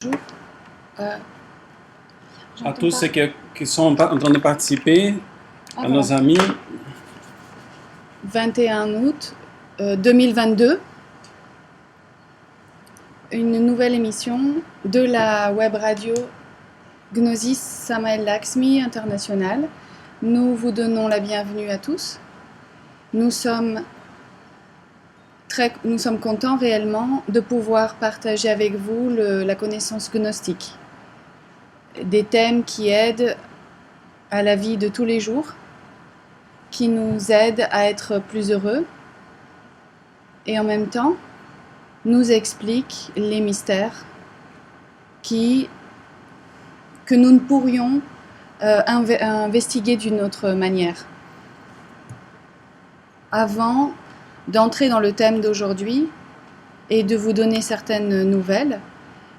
Bonjour à tous ceux qui sont en train de participer, à nos voilà. amis. 21 août 2022, une nouvelle émission de la web radio Gnosis Samael Lakshmi International. Nous vous donnons la bienvenue à tous. Nous sommes contents réellement de pouvoir partager avec vous la connaissance gnostique, des thèmes qui aident à la vie de tous les jours, qui nous aident à être plus heureux et en même temps nous expliquent les mystères que nous ne pourrions investiguer d'une autre manière. Avant d'entrer dans le thème d'aujourd'hui et de vous donner certaines nouvelles,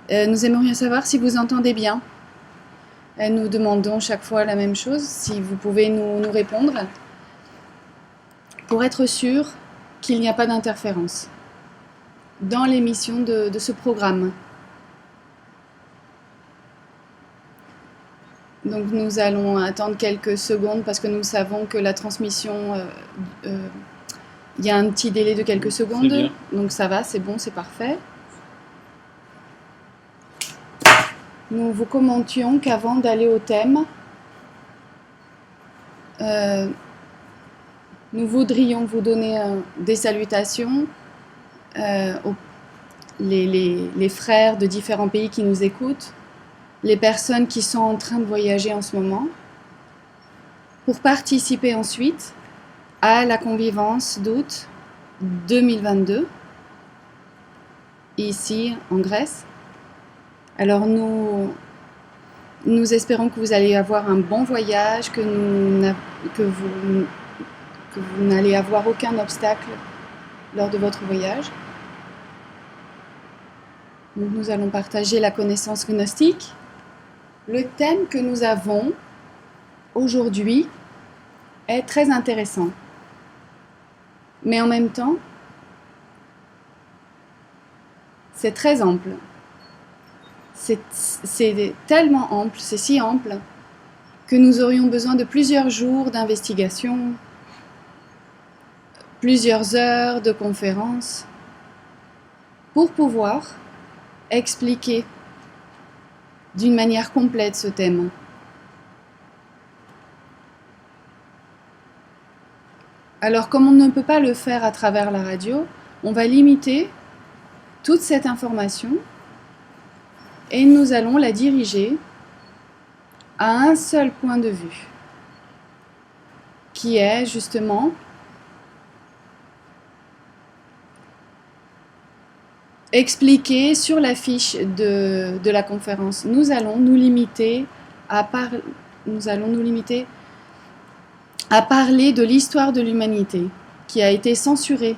nous aimerions savoir si vous entendez bien. Nous demandons chaque fois la même chose, si vous pouvez nous répondre, pour être sûr qu'il n'y a pas d'interférence dans l'émission de ce programme. Donc nous allons attendre quelques secondes parce que nous savons que la transmission, il y a un petit délai de quelques secondes, donc ça va, c'est bon, c'est parfait. Nous vous commentions qu'avant d'aller au thème, nous voudrions vous donner des salutations les frères de différents pays qui nous écoutent, les personnes qui sont en train de voyager en ce moment, pour participer ensuite à la convivence d'août 2022, ici en Grèce. Alors nous espérons que vous allez avoir un bon voyage, que vous n'allez avoir aucun obstacle lors de votre voyage. Donc nous allons partager la connaissance gnostique. Le thème que nous avons aujourd'hui est très intéressant. Mais en même temps, c'est très ample. C'est tellement ample, c'est si ample, que nous aurions besoin de plusieurs jours d'investigation, plusieurs heures de conférences, pour pouvoir expliquer d'une manière complète ce thème. Alors, comme on ne peut pas le faire à travers la radio, on va limiter toute cette information et nous allons la diriger à un seul point de vue, qui est justement expliqué sur la fiche de la conférence. Nous allons nous limiter à parler de l'histoire de l'humanité, qui a été censurée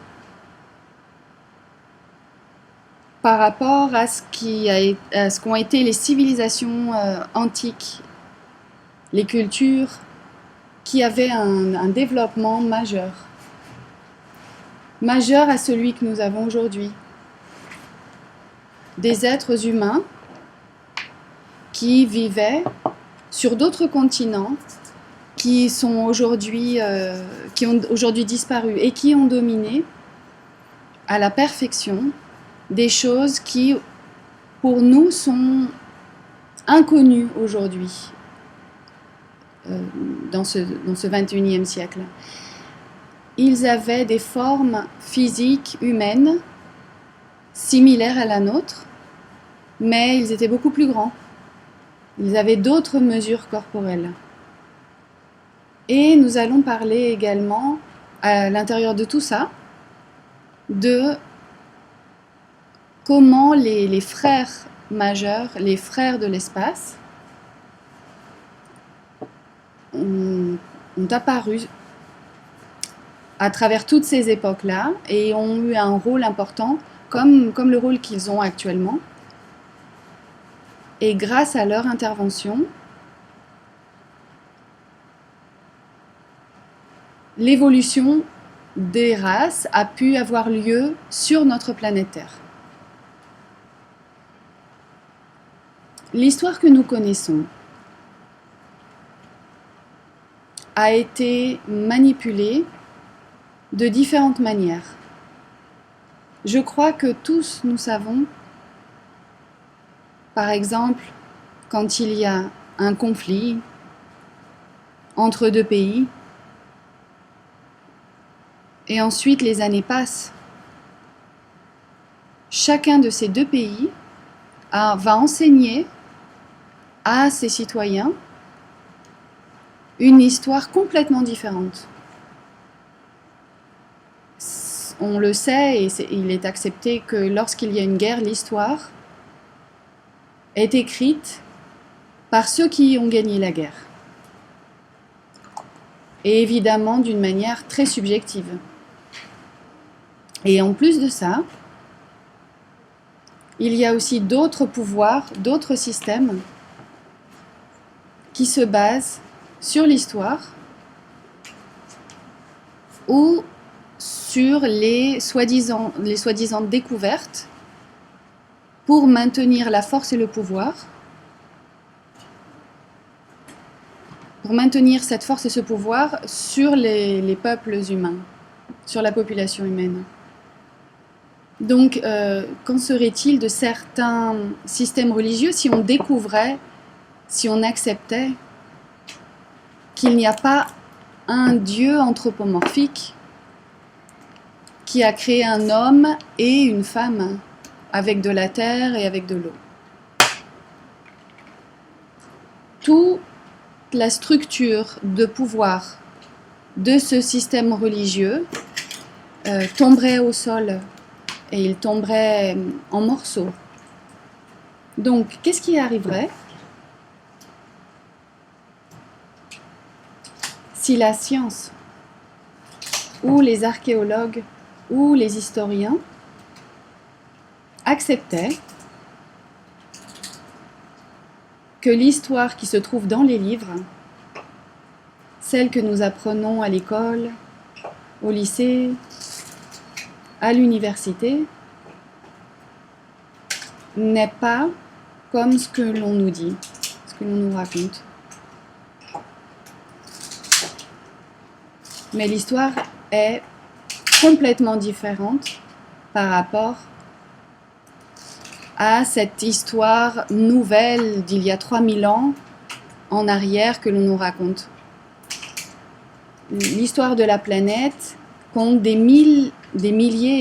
par rapport à ce qu'ont été les civilisations antiques, les cultures qui avaient un développement majeur à celui que nous avons aujourd'hui. Des êtres humains qui vivaient sur d'autres continents, qui ont aujourd'hui disparu et qui ont dominé à la perfection des choses qui, pour nous, sont inconnues aujourd'hui, dans ce 21e siècle. Ils avaient des formes physiques humaines similaires à la nôtre, mais ils étaient beaucoup plus grands. Ils avaient d'autres mesures corporelles. Et nous allons parler également, à l'intérieur de tout ça, de comment les frères majeurs, les frères de l'espace, ont apparu à travers toutes ces époques-là et ont eu un rôle important, comme le rôle qu'ils ont actuellement. Et grâce à leur intervention, l'évolution des races a pu avoir lieu sur notre planète Terre. l'histoire que nous connaissons a été manipulée de différentes manières. Je crois que tous nous savons, par exemple, quand il y a un conflit entre deux pays, et ensuite les années passent, chacun de ces deux pays va enseigner à ses citoyens une histoire complètement différente. On le sait et il est accepté que lorsqu'il y a une guerre, l'histoire est écrite par ceux qui ont gagné la guerre. Et évidemment d'une manière très subjective. Et en plus de ça, il y a aussi d'autres pouvoirs, d'autres systèmes qui se basent sur l'histoire ou sur les soi-disant découvertes pour maintenir la force et le pouvoir, pour maintenir cette force et ce pouvoir sur les peuples humains, sur la population humaine. Donc, qu'en serait-il de certains systèmes religieux si on découvrait, si on acceptait qu'il n'y a pas un Dieu anthropomorphique qui a créé un homme et une femme avec de la terre et avec de l'eau. Toute la structure de pouvoir de ce système religieux tomberait au sol et il tomberait en morceaux. Donc, qu'est-ce qui arriverait si la science ou les archéologues ou les historiens acceptaient que l'histoire qui se trouve dans les livres, celle que nous apprenons à l'école, au lycée, à l'université, n'est pas comme ce que l'on nous dit, ce que l'on nous raconte. Mais l'histoire est complètement différente par rapport à cette histoire nouvelle d'il y a 3000 ans en arrière que l'on nous raconte. L'histoire de la planète compte des milliers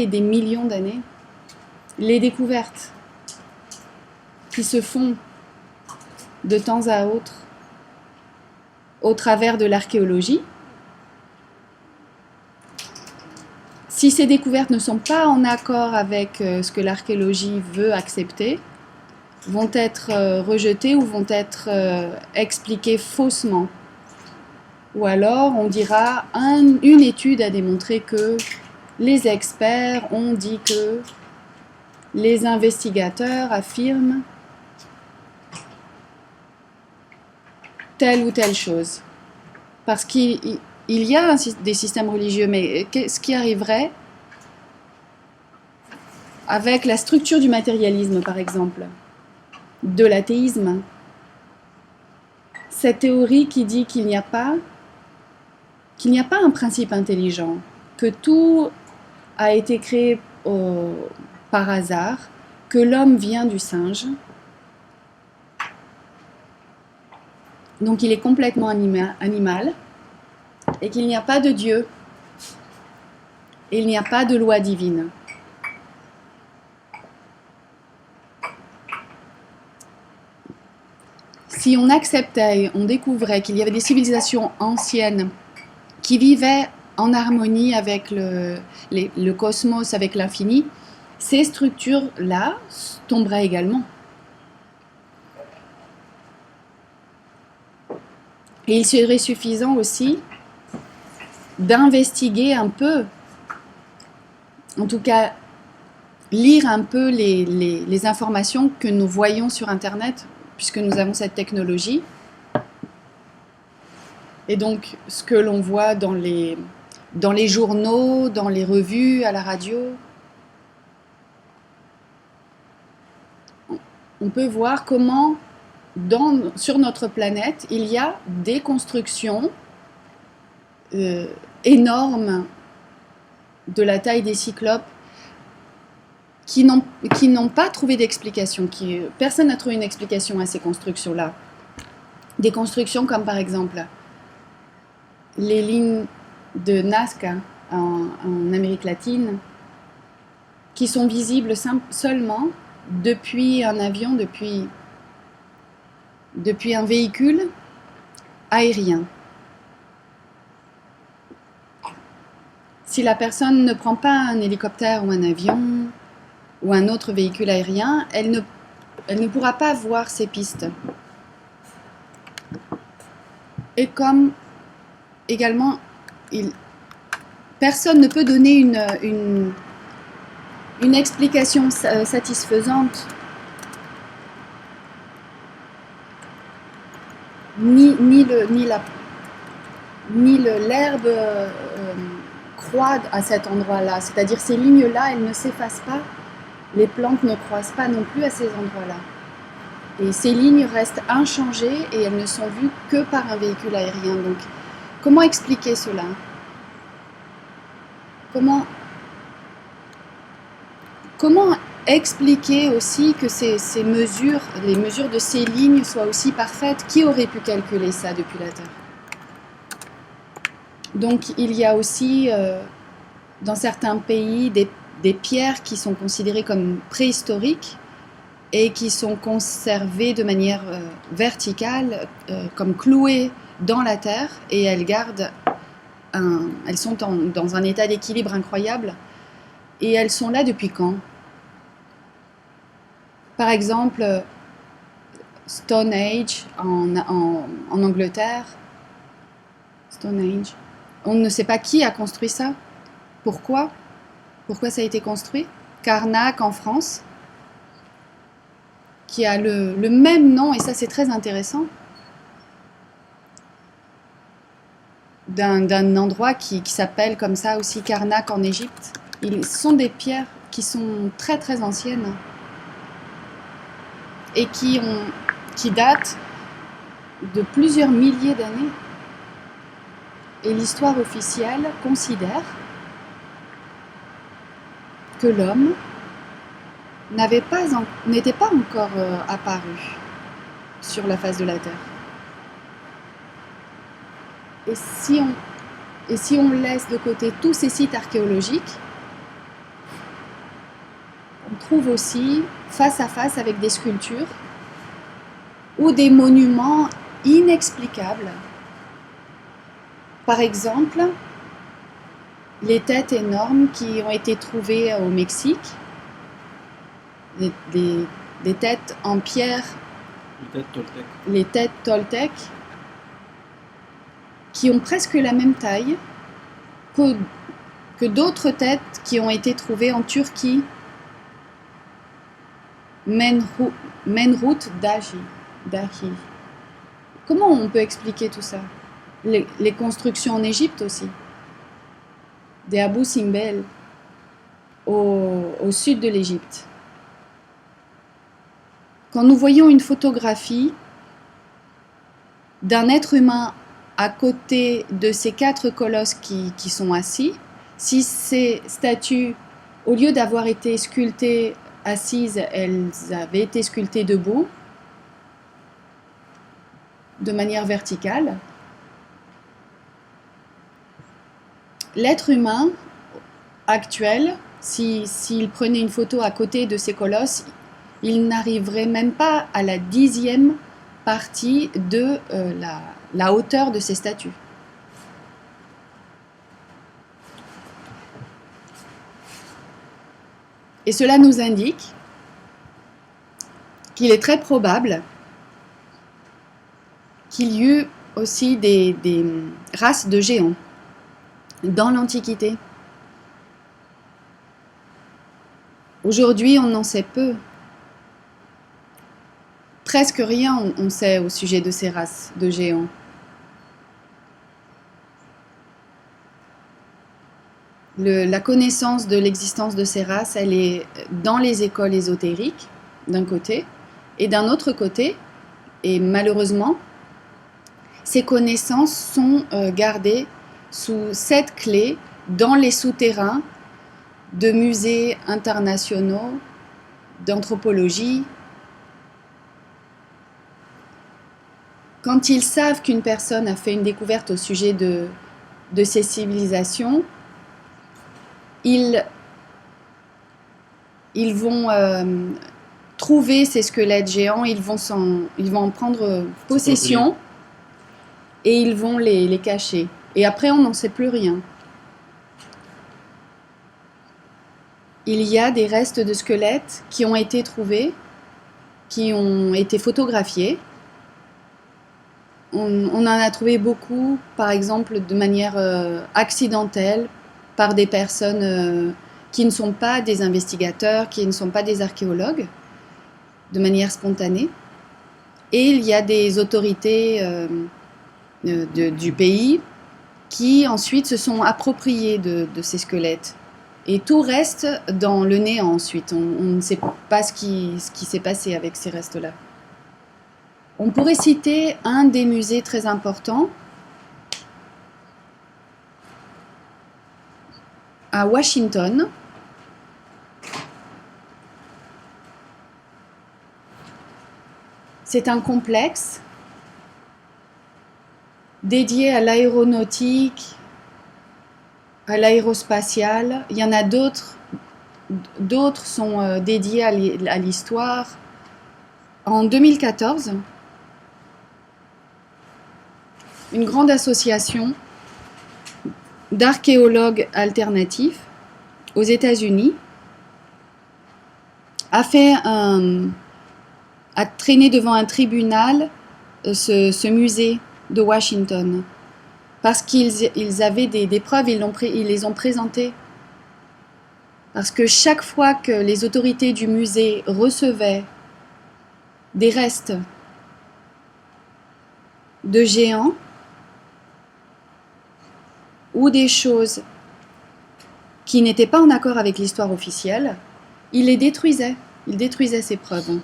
et des millions d'années. Les découvertes qui se font de temps à autre au travers de l'archéologie, si ces découvertes ne sont pas en accord avec ce que l'archéologie veut accepter, vont être rejetées ou vont être expliquées faussement. Ou alors on dira une étude a démontré que les experts ont dit que les investigateurs affirment telle ou telle chose. Parce qu'il y a des systèmes religieux, mais qu'est-ce qui arriverait avec la structure du matérialisme, par exemple, de l'athéisme? Cette théorie qui dit qu'il n'y a pas un principe intelligent, que tout a été créé par hasard, que l'homme vient du singe, donc il est complètement animal, et qu'il n'y a pas de Dieu, et il n'y a pas de loi divine. Si on acceptait, on découvrait qu'il y avait des civilisations anciennes qui vivaient en harmonie avec le cosmos, avec l'infini, ces structures-là tomberaient également. Et il serait suffisant aussi d'investiguer un peu, en tout cas lire un peu les informations que nous voyons sur Internet, puisque nous avons cette technologie. Et donc, ce que l'on voit dans les journaux, dans les revues, à la radio, on peut voir comment sur notre planète, il y a des constructions énormes de la taille des cyclopes qui n'ont pas trouvé d'explication. Personne n'a trouvé une explication à ces constructions-là. Des constructions comme par exemple les lignes de Nazca en Amérique latine, qui sont visibles seulement depuis un avion, depuis un véhicule aérien. Si la personne ne prend pas un hélicoptère ou un avion ou un autre véhicule aérien, elle ne pourra pas voir ces pistes. Et comme également, personne ne peut donner une explication satisfaisante, ni l'herbe croît à cet endroit-là. C'est-à-dire ces lignes-là, elles ne s'effacent pas. Les plantes ne croissent pas non plus à ces endroits-là. Et ces lignes restent inchangées et elles ne sont vues que par un véhicule aérien. Donc, comment expliquer cela? Comment expliquer aussi que les mesures de ces lignes soient aussi parfaites? Qui aurait pu calculer ça depuis la Terre? Donc il y a aussi dans certains pays des pierres qui sont considérées comme préhistoriques et qui sont conservées de manière verticale, comme clouées dans la terre, et elles sont dans un état d'équilibre incroyable. Et elles sont là depuis quand? Par exemple, Stone Age en Angleterre. Stone Age. On ne sait pas qui a construit ça. Pourquoi? Pourquoi ça a été construit? Karnak en France, qui a le même nom, et ça c'est très intéressant, d'un endroit qui s'appelle comme ça aussi, Karnak en Égypte. Ce sont des pierres qui sont très très anciennes et qui datent de plusieurs milliers d'années. Et l'histoire officielle considère que l'homme n'était pas encore apparu sur la face de la Terre. Et si on laisse de côté tous ces sites archéologiques, on trouve aussi face à face avec des sculptures ou des monuments inexplicables. Par exemple, les têtes énormes qui ont été trouvées au Mexique, des têtes en pierre, les têtes toltèques, qui ont presque la même taille que d'autres têtes qui ont été trouvées en Turquie, Menrut Dahi. Comment on peut expliquer tout ça? Les constructions en Égypte aussi, des Abu Simbel au sud de l'Égypte. Quand nous voyons une photographie d'un être humain à côté de ces 4 colosses qui sont assis, si ces statues, au lieu d'avoir été sculptées assises, elles avaient été sculptées debout, de manière verticale, l'être humain actuel, s'il prenait une photo à côté de ces colosses, il n'arriverait même pas à la 10e partie de la hauteur de ces statues. Et cela nous indique qu'il est très probable qu'il y eut aussi des races de géants dans l'Antiquité. Aujourd'hui, on en sait peu. Presque rien on sait au sujet de ces races de géants. La connaissance de l'existence de ces races, elle est dans les écoles ésotériques, d'un côté, et d'un autre côté, Et malheureusement, ces connaissances sont gardées sous cette clé dans les souterrains de musées internationaux d'anthropologie. Quand ils savent qu'une personne a fait une découverte au sujet de ces civilisations, ils vont trouver ces squelettes géants, ils vont en prendre possession et ils vont les cacher. Et après, on n'en sait plus rien. Il y a des restes de squelettes qui ont été trouvés, qui ont été photographiés. On en a trouvé beaucoup, par exemple, de manière accidentelle, par des personnes qui ne sont pas des investigateurs, qui ne sont pas des archéologues, de manière spontanée. Et il y a des autorités du pays qui ensuite se sont appropriées de ces squelettes. Et tout reste dans le néant ensuite. On ne sait pas ce qui s'est passé avec ces restes-là. On pourrait citer un des musées très importants à Washington. C'est un complexe dédié à l'aéronautique, à l'aérospatiale. Il y en a d'autres sont dédiés à l'histoire. En 2014, une grande association d'archéologues alternatifs aux États-Unis a traîné devant un tribunal ce musée de Washington parce qu'ils avaient des preuves, ils les ont présentées. Parce que chaque fois que les autorités du musée recevaient des restes de géants ou des choses qui n'étaient pas en accord avec l'histoire officielle, ils les détruisaient. Ils détruisaient ces preuves.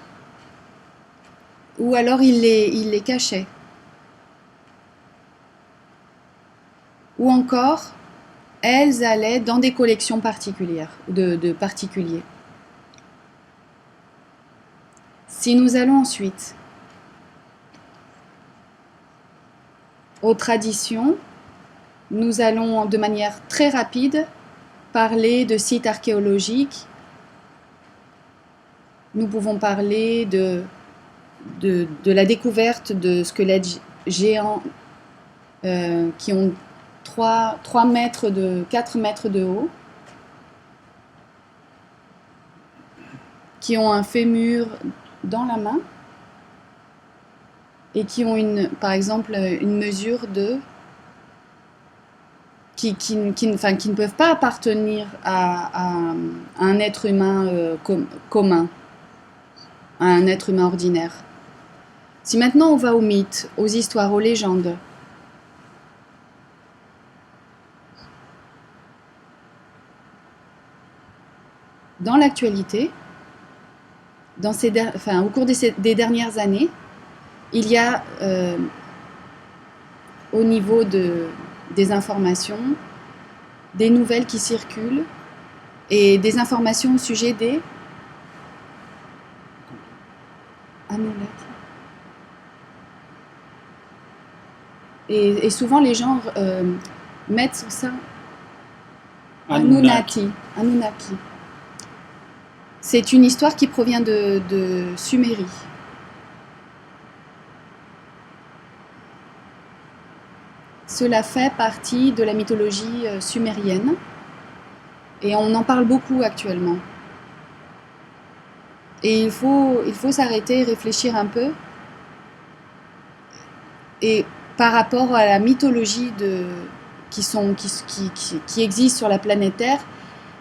Ou alors ils les cachaient. Ou encore, elles allaient dans des collections particulières, de particuliers. Si nous allons ensuite aux traditions, nous allons de manière très rapide parler de sites archéologiques. Nous pouvons parler de la découverte de squelettes géants qui ont 4 mètres de haut, qui ont un fémur dans la main et qui ont par exemple une mesure qui ne peuvent pas appartenir à un être humain commun, à un être humain ordinaire. Si maintenant on va aux mythes, aux histoires, aux légendes, dans l'actualité, au cours des dernières années, il y a au niveau des informations, des nouvelles qui circulent et des informations au sujet des Anunnaki. Et souvent les gens mettent sur ça Anunnaki. C'est une histoire qui provient de Sumérie. Cela fait partie de la mythologie sumérienne et on en parle beaucoup actuellement. Et il faut s'arrêter et réfléchir un peu. Et par rapport à la mythologie qui existe sur la planète Terre,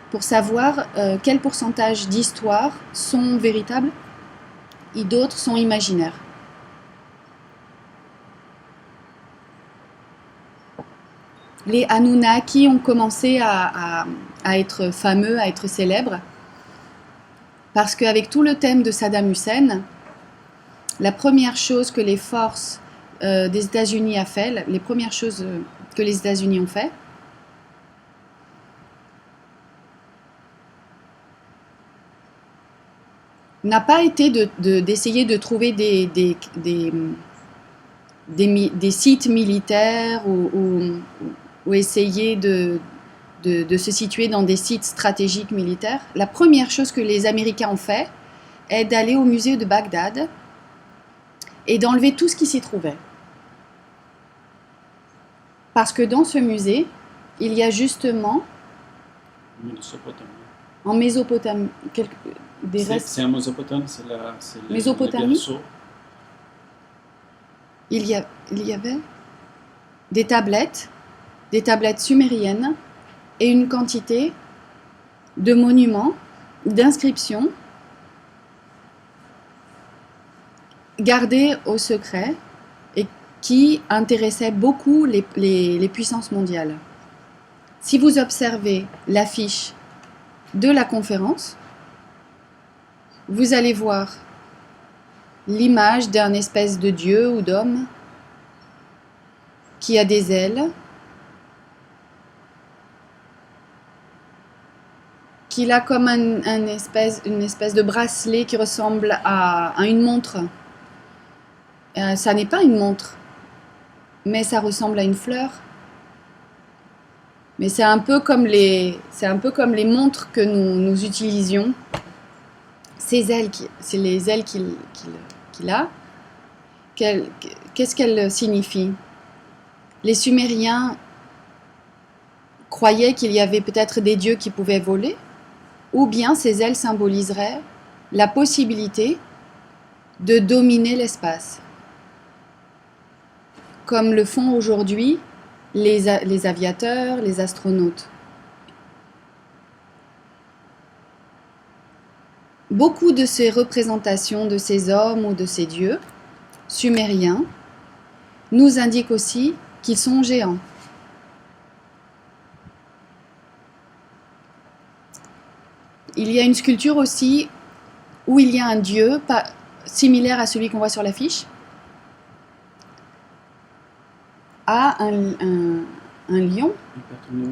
pour savoir quel pourcentage d'histoires sont véritables et d'autres sont imaginaires. Les Anunnaki ont commencé à être fameux, à être célèbres, parce qu'avec tout le thème de Saddam Hussein, la première chose que les forces des États-Unis a fait, les premières choses que les États-Unis ont fait, n'a pas été d'essayer de trouver des sites militaires ou essayer de se situer dans des sites stratégiques militaires. La première chose que les Américains ont fait est d'aller au musée de Bagdad et d'enlever tout ce qui s'y trouvait. Parce que dans ce musée, il y a justement, en Mésopotamie, des restes. C'est en Mésopotamie, c'est Mésopotamie. le berceau. Il y avait des tablettes sumériennes et une quantité de monuments, d'inscriptions gardés au secret et qui intéressaient beaucoup les puissances mondiales. Si vous observez l'affiche de la conférence, vous allez voir l'image d'un espèce de dieu ou d'homme qui a des ailes, qu'il a comme une espèce de bracelet qui ressemble à une montre. Ça n'est pas une montre, mais ça ressemble à une fleur. Mais c'est un peu comme les montres que nous utilisions. Ces ailes, c'est les ailes qu'il a. Qu'est-ce qu'elles signifient? Les Sumériens croyaient qu'il y avait peut-être des dieux qui pouvaient voler, ou bien ces ailes symboliseraient la possibilité de dominer l'espace, comme le font aujourd'hui les aviateurs, les astronautes. Beaucoup de ces représentations de ces hommes ou de ces dieux sumériens nous indiquent aussi qu'ils sont géants. Il y a une sculpture aussi où il y a un dieu similaire à celui qu'on voit sur l'affiche, à un lion.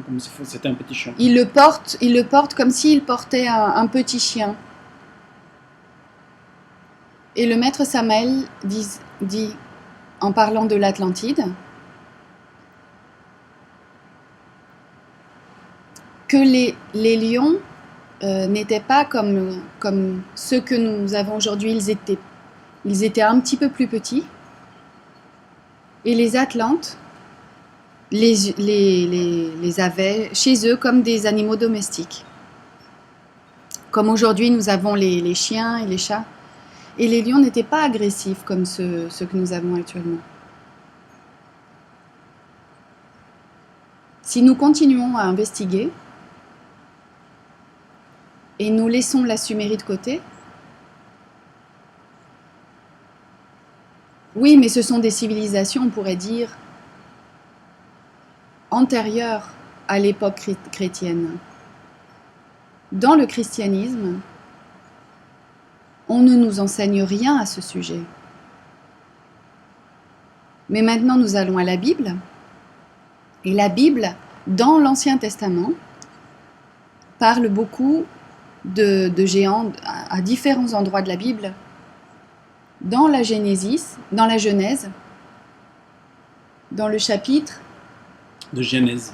Comme si c'était un petit chien. Il le porte comme s'il portait un petit chien. Et le maître Samael dit, en parlant de l'Atlantide, que les lions n'étaient pas comme ceux que nous avons aujourd'hui. Ils étaient un petit peu plus petits. Et les Atlantes les avaient chez eux comme des animaux domestiques. Comme aujourd'hui nous avons les chiens et les chats. Et les lions n'étaient pas agressifs comme ceux que nous avons actuellement. Si nous continuons à investiguer et nous laissons la Sumérie de côté, oui, mais ce sont des civilisations, on pourrait dire, antérieures à l'époque chrétienne. Dans le christianisme, on ne nous enseigne rien à ce sujet. Mais maintenant, nous allons à la Bible. Et la Bible, dans l'Ancien Testament, parle beaucoup de géants à différents endroits de la Bible. Dans la Genèse, dans le chapitre de Genèse,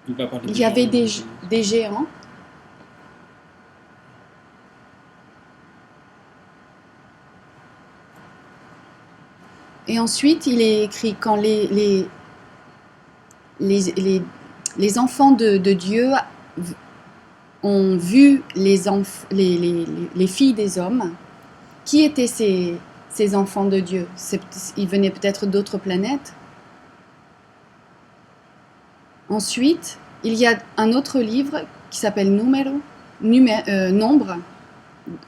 il y avait des géants. Et ensuite, il est écrit quand les enfants de Dieu ont vu les filles des hommes. Qui étaient ces enfants de Dieu? Ils venaient peut-être d'autres planètes. Ensuite, il y a un autre livre qui s'appelle Nombre,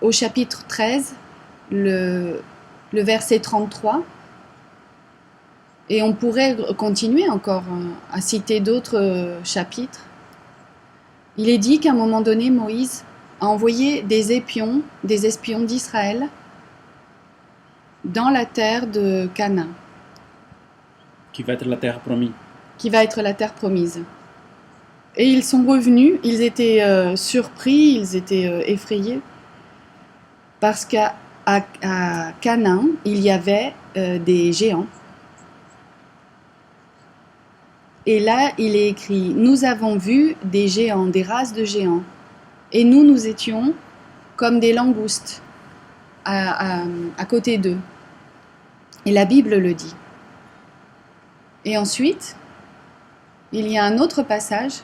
au chapitre 13, le verset 33. Et on pourrait continuer encore à citer d'autres chapitres. Il est dit qu'à un moment donné, Moïse a envoyé des espions d'Israël dans la terre de Canaan, qui va être la terre promise. qui va être la terre promise. Et ils sont revenus, ils étaient surpris, ils étaient effrayés, parce qu'à Canaan, il y avait des géants. Et là, il est écrit, nous avons vu des géants, des races de géants, et nous étions comme des langoustes à côté d'eux. Et la Bible le dit. Et ensuite, il y a un autre passage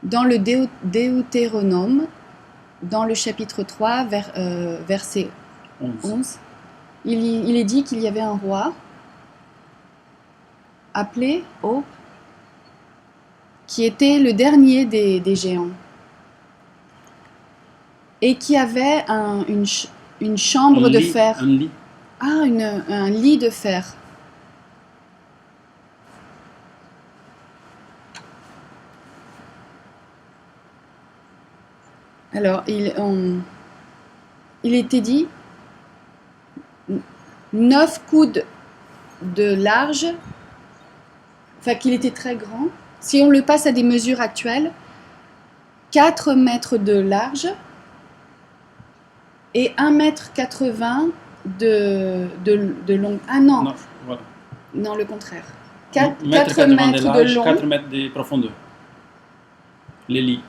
dans le Deutéronome, dans le chapitre 3, verset 11. Il est dit qu'il y avait un roi appelé Og, qui était le dernier des géants, et qui avait une chambre de fer. Un lit. Ah, un lit de fer. Alors, il était dit 9 coudes de large, enfin qu'il était très grand. Si on le passe à des mesures actuelles, 4 mètres de large et 1,80 m de long. Ah non, Non, voilà. non, le contraire. 4 4 mètres de large, long. 4 mètres de profondeur. Les lits.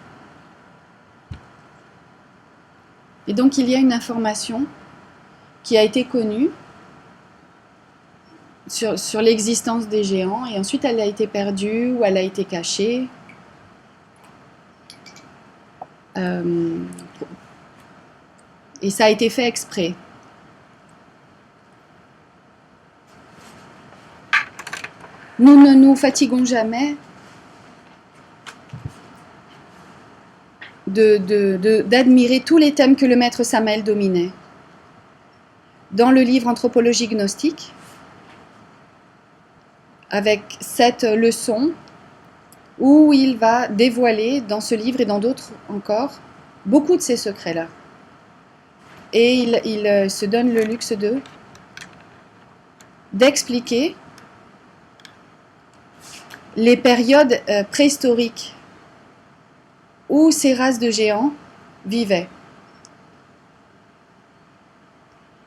Et donc il y a une information qui a été connue sur l'existence des géants, et ensuite elle a été perdue ou elle a été cachée. Et ça a été fait exprès. Nous ne nous fatiguons jamais d'admirer tous les thèmes que le maître Samael dominait. Dans le livre Anthropologie gnostique, avec 7 leçons, où il va dévoiler dans ce livre et dans d'autres encore beaucoup de ces secrets-là. Et il se donne le luxe d'expliquer les périodes préhistoriques où ces races de géants vivaient.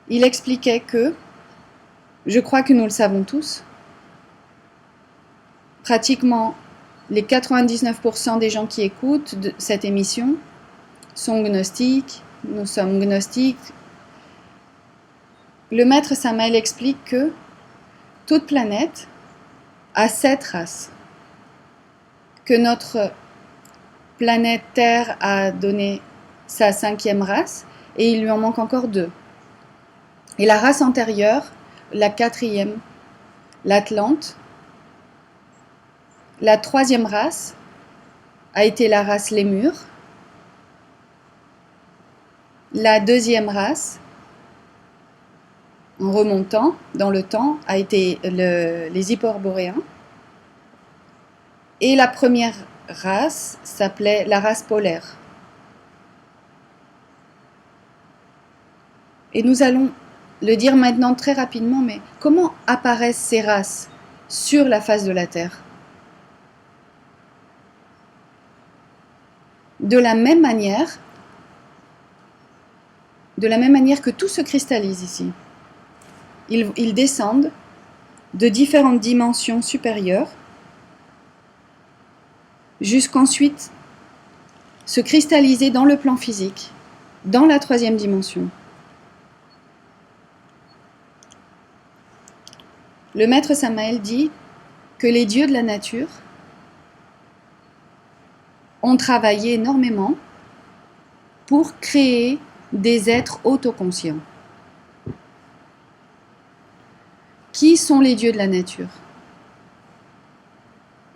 Il expliquait que, je crois que nous le savons tous, pratiquement les 99% des gens qui écoutent cette émission sont gnostiques, nous sommes gnostiques. Le maître Samael explique que toute planète a 7 races, que notre planète Terre a donné sa 5e race et il lui en manque encore 2. Et la race antérieure, la 4e, l'Atlante, la 3e race a été la race Lémur. La 2e race, en remontant dans le temps, a été les Hyperboréens. Et la première race s'appelait la race polaire. Et nous allons le dire maintenant très rapidement, mais comment apparaissent ces races sur la face de la Terre ? De la même manière que tout se cristallise ici. Ils descendent de différentes dimensions supérieures jusqu'ensuite se cristalliser dans le plan physique, dans la 3e dimension. Le maître Samael dit que les dieux de la nature ont travaillé énormément pour créer des êtres autoconscients. Qui sont les dieux de la nature ?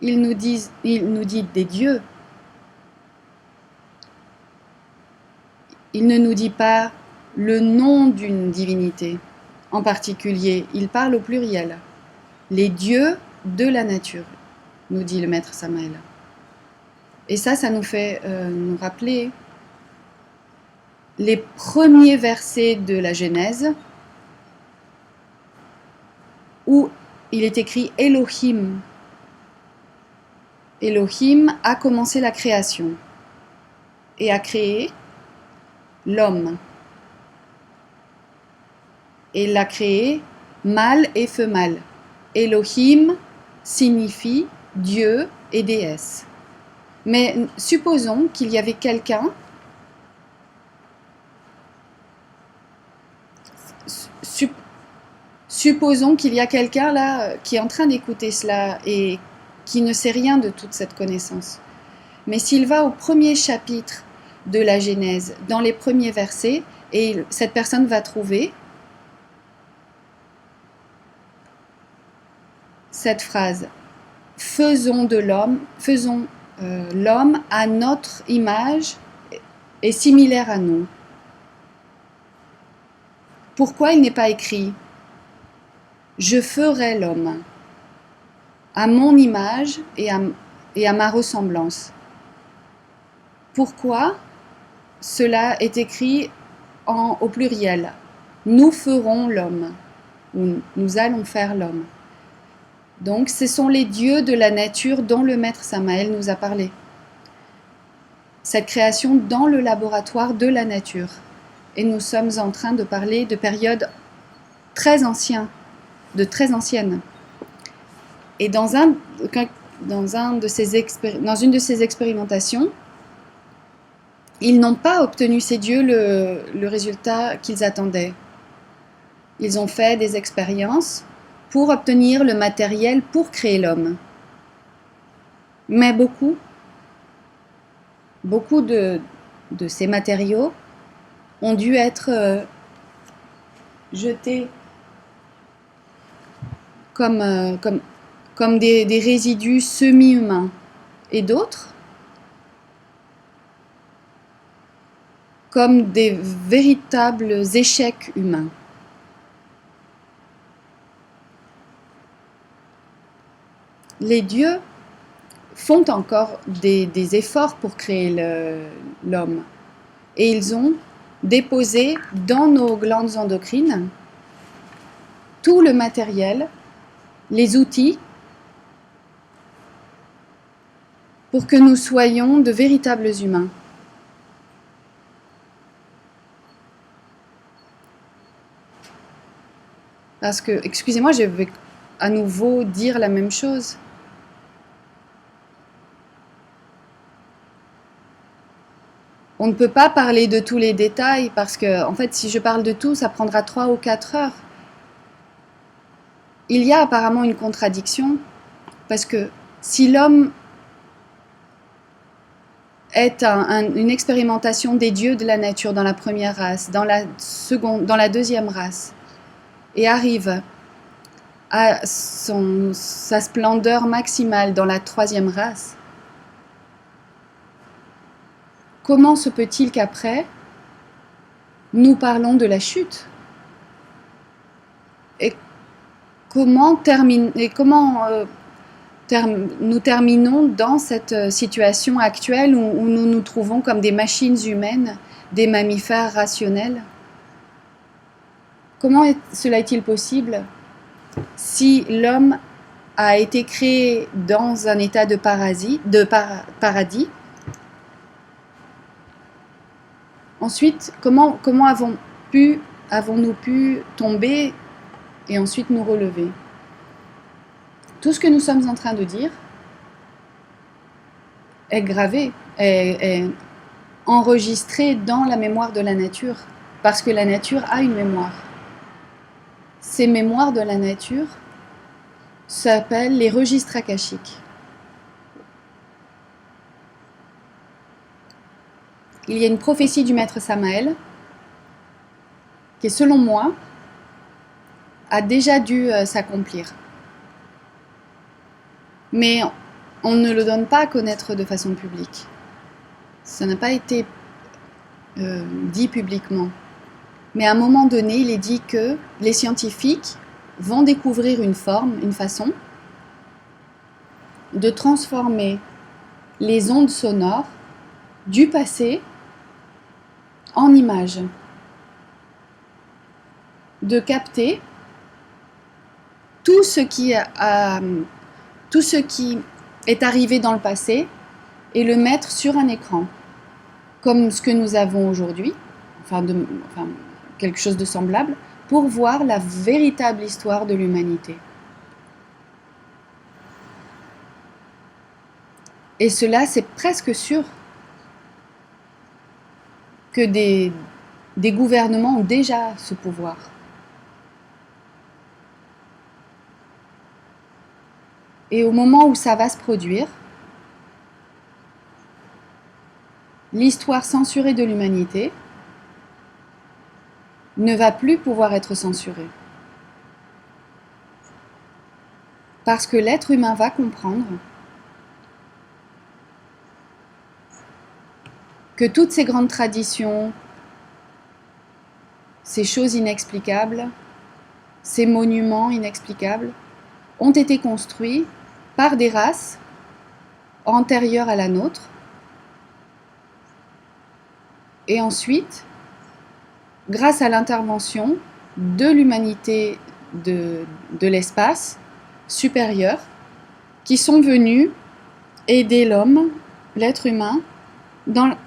Il nous dit des dieux. Il ne nous dit pas le nom d'une divinité en particulier. Il parle au pluriel. Les dieux de la nature, nous dit le maître Samael. Et ça nous fait nous rappeler les premiers versets de la Genèse, où il est écrit Elohim. Elohim a commencé la création et a créé l'homme. Et l'a créé mâle et femelle. Elohim signifie Dieu et déesse. Mais supposons qu'il y avait quelqu'un, supposons qu'il y a quelqu'un là qui est en train d'écouter cela et qui ne sait rien de toute cette connaissance. Mais s'il va au premier chapitre de la Genèse, dans les premiers versets, et cette personne va trouver cette phrase: faisons l'homme à notre image et similaire à nous. Pourquoi il n'est pas écrit je ferai l'homme à mon image et à ma ressemblance? Pourquoi cela est écrit au pluriel? Nous ferons l'homme, ou nous allons faire l'homme. Donc, ce sont les dieux de la nature dont le maître Samaël nous a parlé. Cette création dans le laboratoire de la nature. Et nous sommes en train de parler de périodes très anciennes. Et dans une de ces expérimentations, ils n'ont pas obtenu, ces dieux, le résultat qu'ils attendaient. Ils ont fait des expériences pour obtenir le matériel pour créer l'homme. Mais beaucoup de ces matériaux ont dû être jetés comme des résidus semi-humains, et d'autres comme des véritables échecs humains. Les dieux font encore des efforts pour créer l'homme. Et ils ont déposé dans nos glandes endocrines tout le matériel, les outils, pour que nous soyons de véritables humains. Parce que, excusez-moi, je vais à nouveau dire la même chose. On ne peut pas parler de tous les détails parce que, en fait, si je parle de tout, ça prendra 3 ou 4 heures. Il y a apparemment une contradiction parce que si l'homme est une expérimentation des dieux de la nature dans la première race, dans la deuxième race, et arrive à sa splendeur maximale dans la troisième race, comment se peut-il qu'après, nous parlons de la chute? Et comment nous terminons dans cette situation actuelle où nous nous trouvons comme des machines humaines, des mammifères rationnels? Comment cela est-il possible si l'homme a été créé dans un état de paradis? Ensuite, comment avons-nous pu tomber et ensuite nous relever? Tout ce que nous sommes en train de dire est gravé, est enregistré dans la mémoire de la nature, parce que la nature a une mémoire. Ces mémoires de la nature s'appellent les registres akashiques. Il y a une prophétie du maître Samaël qui, selon moi, a déjà dû s'accomplir. Mais on ne le donne pas à connaître de façon publique. Ça n'a pas été dit publiquement. Mais à un moment donné, il est dit que les scientifiques vont découvrir une façon de transformer les ondes sonores du passé en images, de capter tout ce qui est arrivé dans le passé et le mettre sur un écran, comme ce que nous avons aujourd'hui, enfin quelque chose de semblable, pour voir la véritable histoire de l'humanité. Et cela, c'est presque sûr que des gouvernements ont déjà ce pouvoir. Et au moment où ça va se produire, l'histoire censurée de l'humanité ne va plus pouvoir être censurée. Parce que l'être humain va comprendre que toutes ces grandes traditions, ces choses inexplicables, ces monuments inexplicables, ont été construits par des races antérieures à la nôtre, et ensuite, grâce à l'intervention de l'humanité de l'espace supérieur, qui sont venus aider l'homme, l'être humain,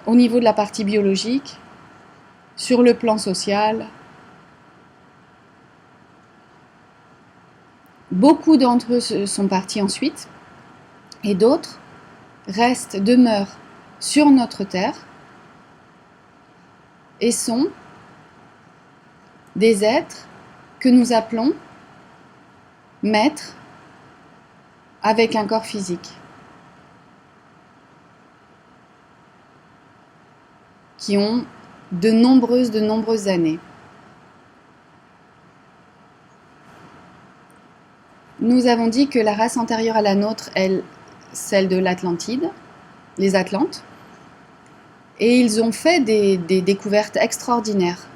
au niveau de la partie biologique, sur le plan social. Beaucoup d'entre eux sont partis ensuite, et d'autres demeurent sur notre terre et sont des êtres que nous appelons maîtres avec un corps physique, qui ont de nombreuses années. Nous avons dit que la race antérieure à la nôtre est celle de l'Atlantide, les Atlantes, et ils ont fait des découvertes extraordinaires.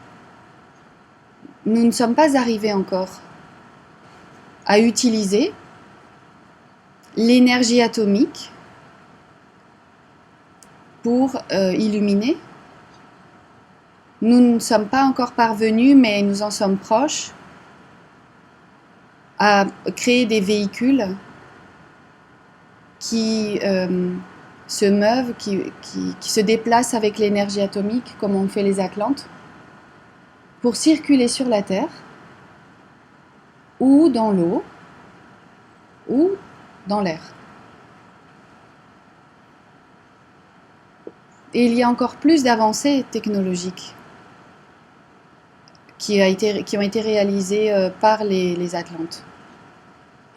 Nous ne sommes pas arrivés encore à utiliser l'énergie atomique pour illuminer. Nous ne sommes pas encore parvenus, mais nous en sommes proches, à créer des véhicules qui se meuvent, qui se déplacent avec l'énergie atomique, comme ont fait les Atlantes, pour circuler sur la Terre, ou dans l'eau, ou dans l'air. Et il y a encore plus d'avancées technologiques qui ont été réalisées par les Atlantes.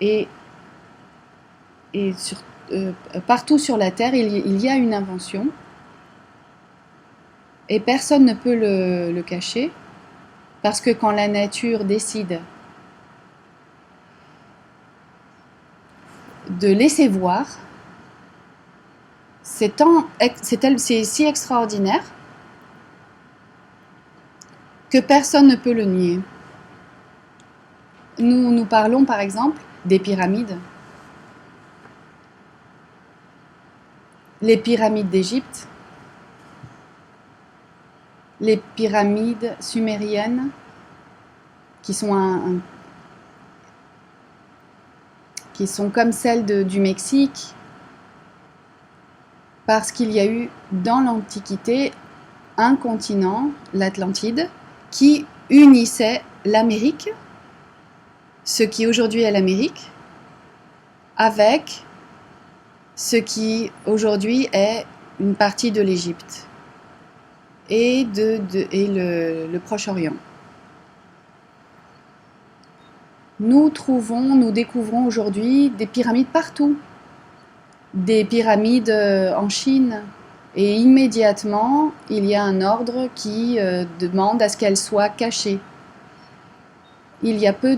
Et partout sur la Terre, il y a une invention, et personne ne peut le cacher, parce que quand la nature décide de laisser voir, c'est si extraordinaire que personne ne peut le nier. Nous parlons par exemple des pyramides. Les pyramides d'Égypte, les pyramides sumériennes, qui sont comme celles du Mexique, parce qu'il y a eu dans l'Antiquité un continent, l'Atlantide, qui unissait l'Amérique, ce qui aujourd'hui est l'Amérique, avec ce qui aujourd'hui est une partie de l'Égypte et le Proche-Orient. Nous découvrons aujourd'hui des pyramides partout, des pyramides en Chine, et immédiatement il y a un ordre qui demande à ce qu'elles soient cachées. Il y a peu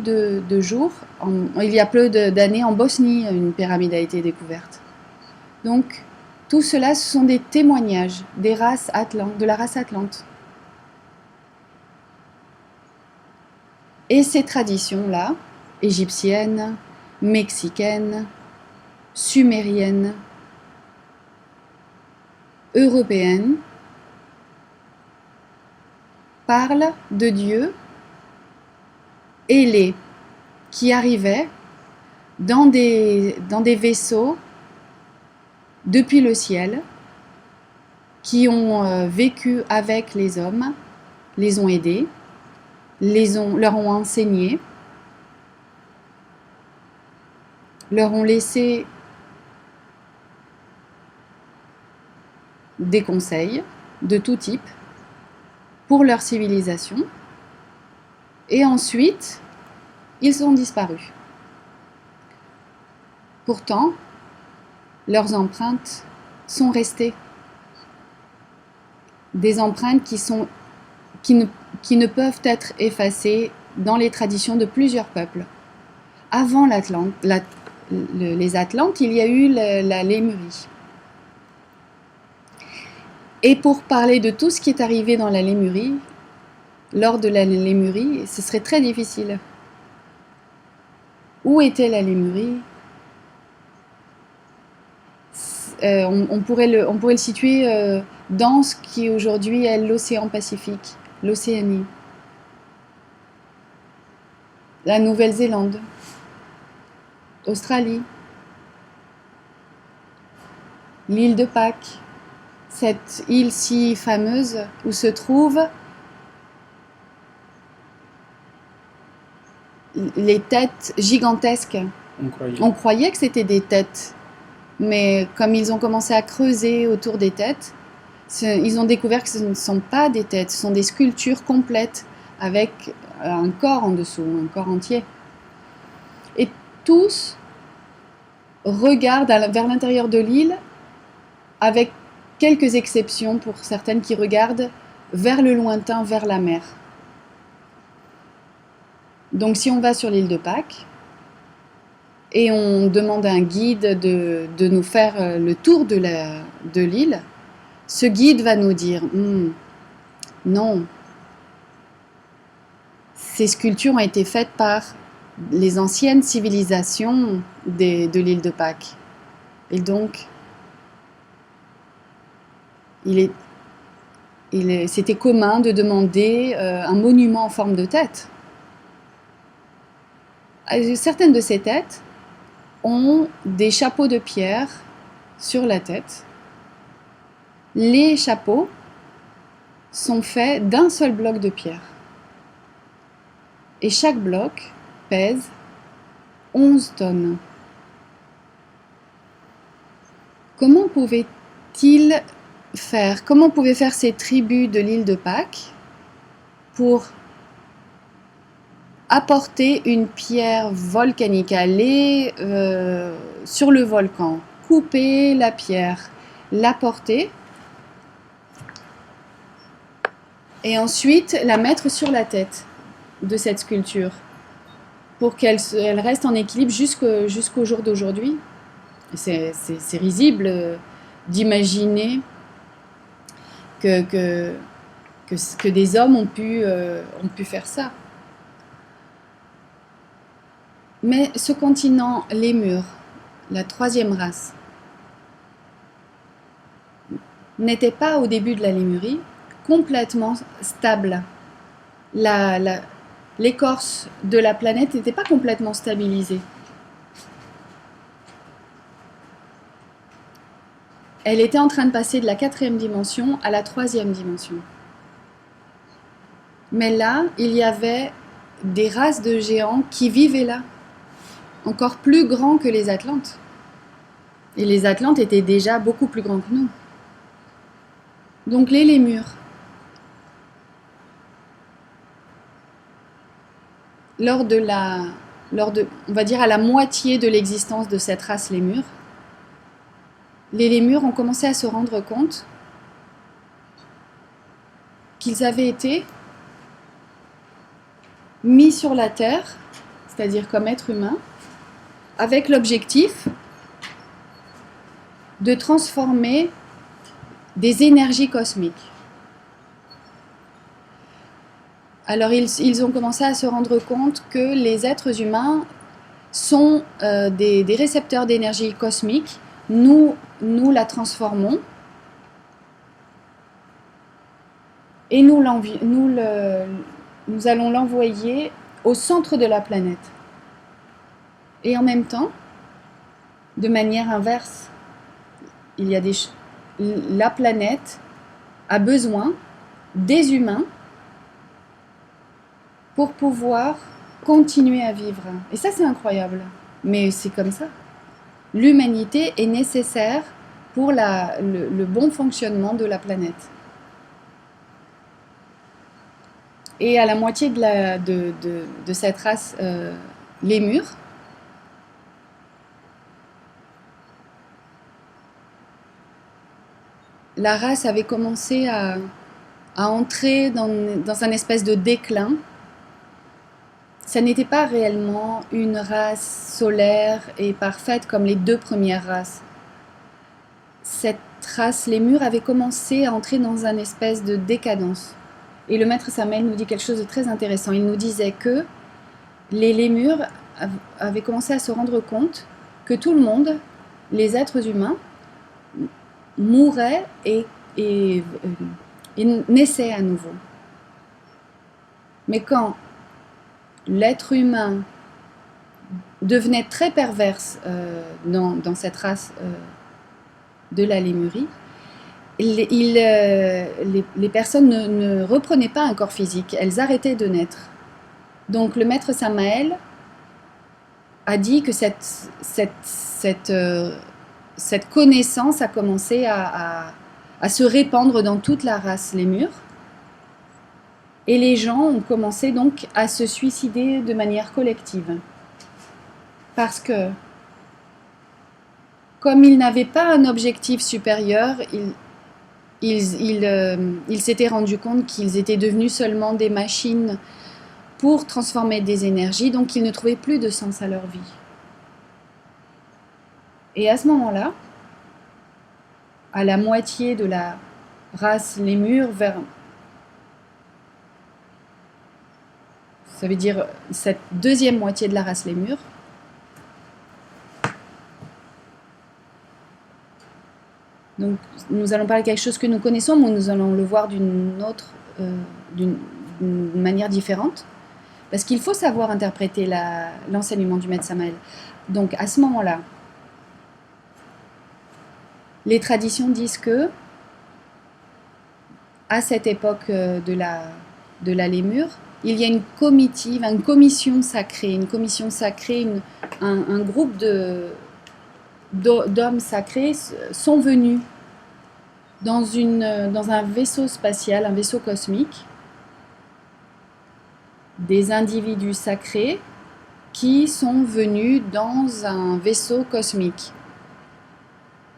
d'années en Bosnie, une pyramide a été découverte. Donc tout cela, ce sont des témoignages de la race atlante. Et ces traditions-là, égyptiennes, mexicaines, sumériennes, européennes, parlent de Dieu ailé qui arrivait dans des vaisseaux depuis le ciel, qui ont vécu avec les hommes, les ont aidés, leur ont enseigné, leur ont laissé des conseils de tout type pour leur civilisation, et ensuite ils ont disparu. Pourtant, leurs empreintes sont restées, des empreintes qui ne peuvent être effacées dans les traditions de plusieurs peuples. Avant les Atlantes, il y a eu la Lémurie. Et pour parler de tout ce qui est arrivé dans la Lémurie, lors de la Lémurie, ce serait très difficile. Où était la Lémurie ? On pourrait le situer dans ce qui aujourd'hui est l'océan Pacifique, l'Océanie, la Nouvelle-Zélande, Australie, l'île de Pâques, cette île si fameuse où se trouvent les têtes gigantesques. On croyait que c'était des têtes, mais comme ils ont commencé à creuser autour des têtes, ils ont découvert que ce ne sont pas des têtes, ce sont des sculptures complètes avec un corps en dessous, un corps entier. Et tous regardent vers l'intérieur de l'île, avec quelques exceptions pour certaines qui regardent vers le lointain, vers la mer. Donc si on va sur l'île de Pâques et on demande à un guide de nous faire le tour de l'île, ce guide va nous dire non, ces sculptures ont été faites par les anciennes civilisations de l'île de Pâques. Et donc, c'était commun de demander un monument en forme de tête. Certaines de ces têtes ont des chapeaux de pierre sur la tête. Les chapeaux sont faits d'un seul bloc de pierre. Et chaque bloc pèse 11 tonnes. Comment pouvaient faire ces tribus de l'île de Pâques pour apporter une pierre volcanique, aller sur le volcan, couper la pierre, l'apporter et ensuite la mettre sur la tête de cette sculpture pour qu'elle reste en équilibre jusqu'au jour d'aujourd'hui. C'est risible d'imaginer que des hommes ont pu faire ça. Mais ce continent lémur, la troisième race, n'était pas au début de la Lémurie complètement stable. L'écorce de la planète n'était pas complètement stabilisée. Elle était en train de passer de la 4e dimension à la 3e dimension. Mais là, il y avait des races de géants qui vivaient là, encore plus grands que les Atlantes. Et les Atlantes étaient déjà beaucoup plus grands que nous. Donc les lémurs. On va dire à la moitié de l'existence de cette race lémur, les lémurs ont commencé à se rendre compte qu'ils avaient été mis sur la Terre, c'est-à-dire comme êtres humains, avec l'objectif de transformer des énergies cosmiques. Alors ils ont commencé à se rendre compte que les êtres humains sont des récepteurs d'énergie cosmique. Nous la transformons et nous allons l'envoyer au centre de la planète. Et en même temps, de manière inverse, la planète a besoin des humains pour pouvoir continuer à vivre. Et ça, c'est incroyable. Mais c'est comme ça. L'humanité est nécessaire pour le bon fonctionnement de la planète. Et à la moitié de cette race, les murs, la race avait commencé à entrer dans un espèce de déclin. Ça n'était pas réellement une race solaire et parfaite comme les deux premières races. Cette race, les murs, avait commencé à entrer dans une espèce de décadence. Et le maître Samael nous dit quelque chose de très intéressant. Il nous disait que les lémurs avaient commencé à se rendre compte que tout le monde, les êtres humains, mouraient et naissaient à nouveau. Mais quand l'être humain devenait très perverse dans cette race de la Lémurie, les personnes ne reprenaient pas un corps physique, elles arrêtaient de naître. Donc le maître Samael a dit que cette connaissance a commencé à se répandre dans toute la race lémure. Et les gens ont commencé donc à se suicider de manière collective. Parce que, comme ils n'avaient pas un objectif supérieur, ils s'étaient rendus compte qu'ils étaient devenus seulement des machines pour transformer des énergies, donc ils ne trouvaient plus de sens à leur vie. Et à ce moment-là, à la moitié de la race lémure, ça veut dire cette deuxième moitié de la race lémure, donc nous allons parler de quelque chose que nous connaissons, mais nous allons le voir d'une manière différente, parce qu'il faut savoir interpréter l'enseignement du maître Samael. Donc à ce moment-là, les traditions disent que, à cette époque de la Lémure, il y a une comitive, une commission sacrée, un groupe d'hommes sacrés sont venus dans un vaisseau spatial, un vaisseau cosmique, des individus sacrés qui sont venus dans un vaisseau cosmique.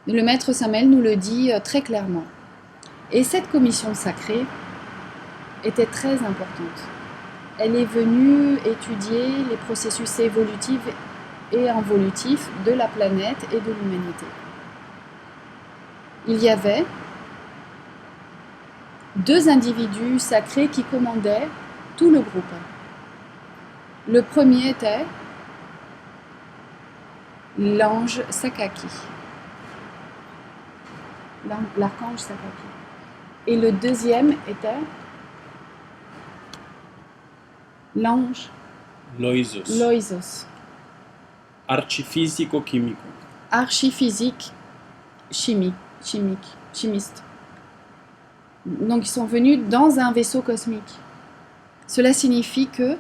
Le maître Samael nous le dit très clairement. Et cette commission sacrée était très importante. Elle est venue étudier les processus évolutifs et involutifs de la planète et de l'humanité. Il y avait 2 individus sacrés qui commandaient tout le groupe. Le premier était l'ange Sakaki, l'archange Sakaki. Et le deuxième était l'ange Loisos, Archifisico-chimico. archiphysique, chimiste. Donc ils sont venus dans un vaisseau cosmique. Cela signifie que,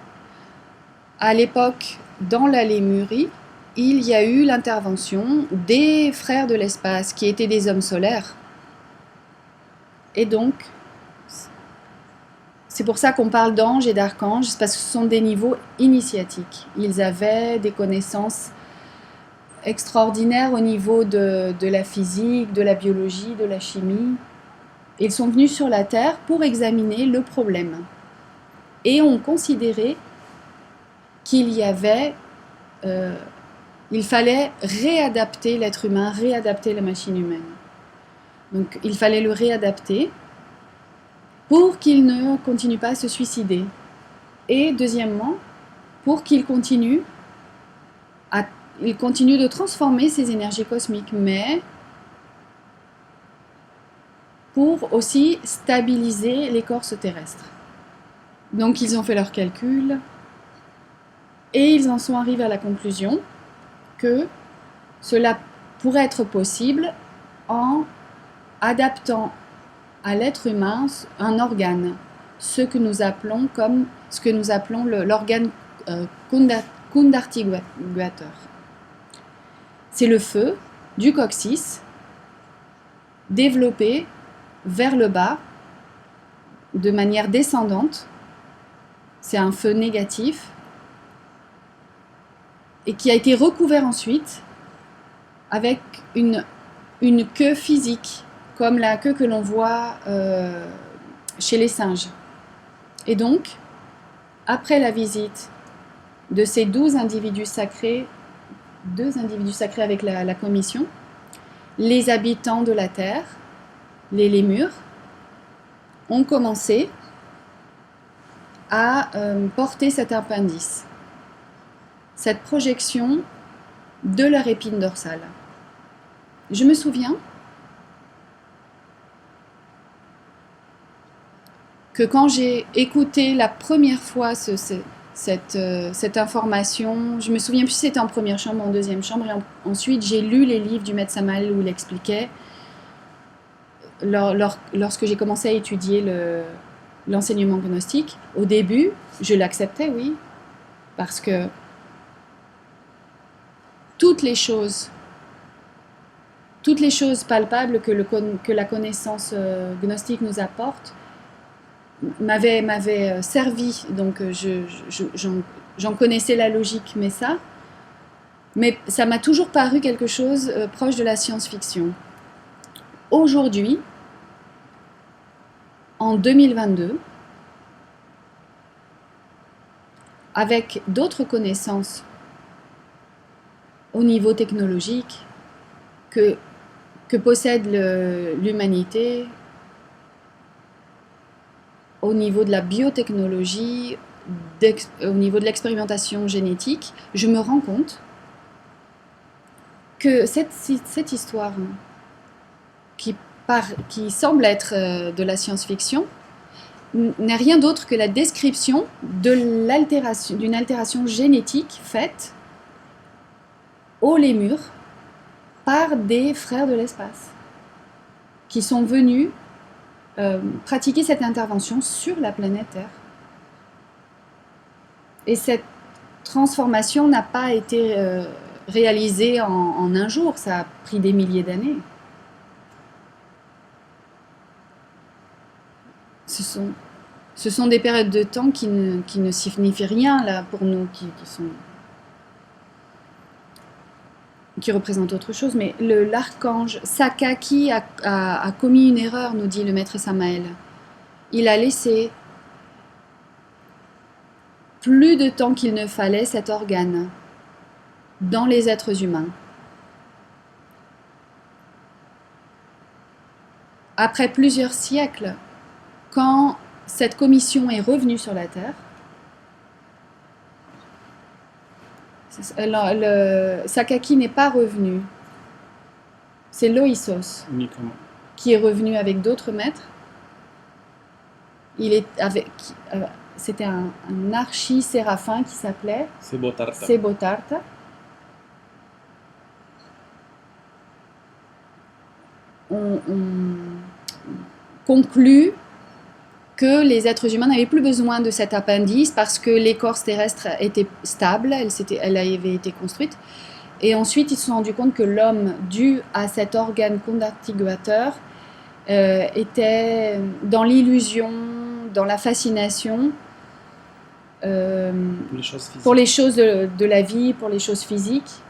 à l'époque, dans la Lémurie, il y a eu l'intervention des frères de l'espace, qui étaient des hommes solaires. Et donc, c'est pour ça qu'on parle d'anges et d'archanges, c'est parce que ce sont des niveaux initiatiques. Ils avaient des connaissances extraordinaires au niveau de la physique, de la biologie, de la chimie. Ils sont venus sur la Terre pour examiner le problème. Et ont considéré qu'il y avait... il fallait réadapter l'être humain, réadapter la machine humaine. Donc il fallait le réadapter pour qu'il ne continue pas à se suicider. Et deuxièmement, pour qu'il continue de transformer ses énergies cosmiques, mais pour aussi stabiliser l'écorce terrestre. Donc ils ont fait leurs calculs et ils en sont arrivés à la conclusion que cela pourrait être possible en adaptant à l'être humain un organe, ce que nous appelons l'organe condartiguateur. C'est le feu du coccyx développé vers le bas de manière descendante. C'est un feu négatif et qui a été recouvert ensuite avec une queue physique, comme la queue que l'on voit chez les singes. Et donc, après la visite de ces 2 individus sacrés avec la commission, les habitants de la Terre, les lémures, ont commencé à porter cet appendice, cette projection de leur épine dorsale. Je me souviens que quand j'ai écouté la première fois cette information, je me souviens plus si c'était en première chambre ou en deuxième chambre, et ensuite j'ai lu les livres du maître Samael où il expliquait, lorsque j'ai commencé à étudier l'enseignement gnostique. Au début, je l'acceptais, oui, parce que toutes les choses palpables que la connaissance gnostique nous apporte m'avaient servi, donc j'en connaissais la logique, mais ça m'a toujours paru quelque chose proche de la science-fiction. Aujourd'hui, en 2022, avec d'autres connaissances au niveau technologique que possède l'humanité, au niveau de la biotechnologie, au niveau de l'expérimentation génétique, je me rends compte que cette histoire qui semble être de la science-fiction n'est rien d'autre que la description d'une altération génétique faite aux lémures par des frères de l'espace qui sont venus pratiquer cette intervention sur la planète Terre. Et cette transformation n'a pas été réalisée en un jour, ça a pris des milliers d'années. Ce sont des périodes de temps qui ne signifient rien là pour nous, qui représente autre chose, mais l'archange Sakaki a commis une erreur, nous dit le maître Samael. Il a laissé plus de temps qu'il ne fallait cet organe dans les êtres humains. Après plusieurs siècles, quand cette commission est revenue sur la Terre, Sakaki n'est pas revenu. C'est Loïsos qui est revenu avec d'autres maîtres. C'était un archi-séraphin qui s'appelait Sebotarta. On conclut que les êtres humains n'avaient plus besoin de cet appendice parce que l'écorce terrestre était stable, elle avait été construite. Et ensuite, ils se sont rendus compte que l'homme, dû à cet organe condartiguateur, était dans l'illusion, dans la fascination pour les choses de la vie, pour les choses physiques.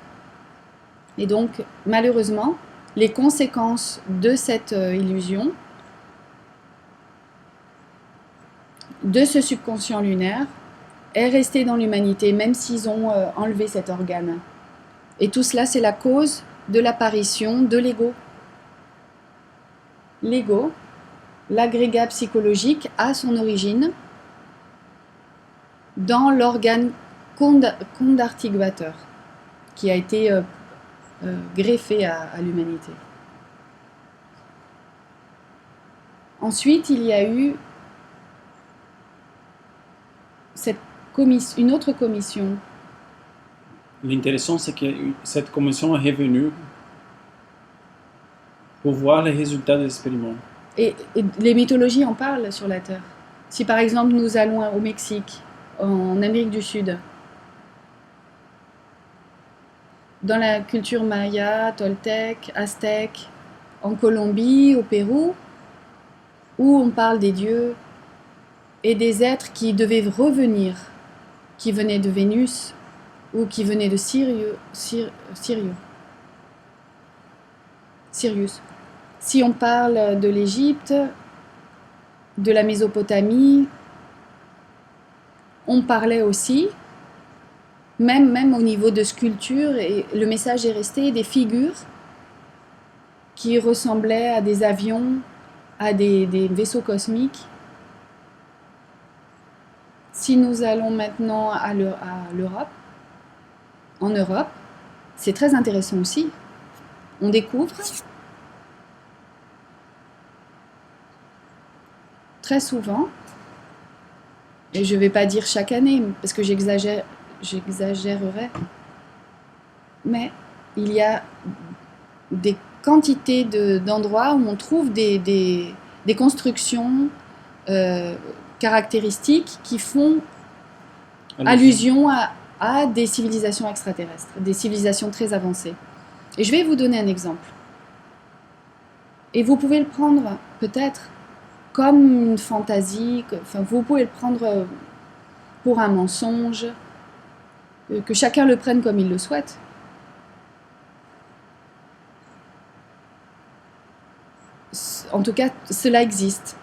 Et donc, malheureusement, les conséquences de cette illusion, de ce subconscient lunaire, est resté dans l'humanité, même s'ils ont enlevé cet organe. Et tout cela, c'est la cause de l'apparition de l'ego. L'ego, l'agrégat psychologique, a son origine dans l'organe condartiguateur, qui a été greffé à l'humanité. Ensuite, il y a eu une autre commission L'intéressant, c'est que cette commission est revenue pour voir les résultats des expériments. Et les mythologies en parlent sur la Terre. Si par exemple nous allons au Mexique, en Amérique du Sud, dans la culture maya, toltèque, aztèque, en Colombie, au Pérou, où on parle des dieux et des êtres qui devaient revenir, qui venaient de Vénus ou qui venaient de Sirius. Si on parle de l'Égypte, de la Mésopotamie, on parlait aussi, même au niveau de sculpture, et le message est resté, des figures qui ressemblaient à des avions, à des vaisseaux cosmiques. Si nous allons maintenant à l'Europe, en Europe, c'est très intéressant aussi. On découvre très souvent, et je ne vais pas dire chaque année, parce que j'exagérerais, mais il y a des quantités d'endroits où on trouve des constructions caractéristiques qui font allusion à des civilisations extraterrestres, des civilisations très avancées. Et je vais vous donner un exemple. Et vous pouvez le prendre peut-être comme une fantaisie, vous pouvez le prendre pour un mensonge, que chacun le prenne comme il le souhaite. En tout cas, cela existe.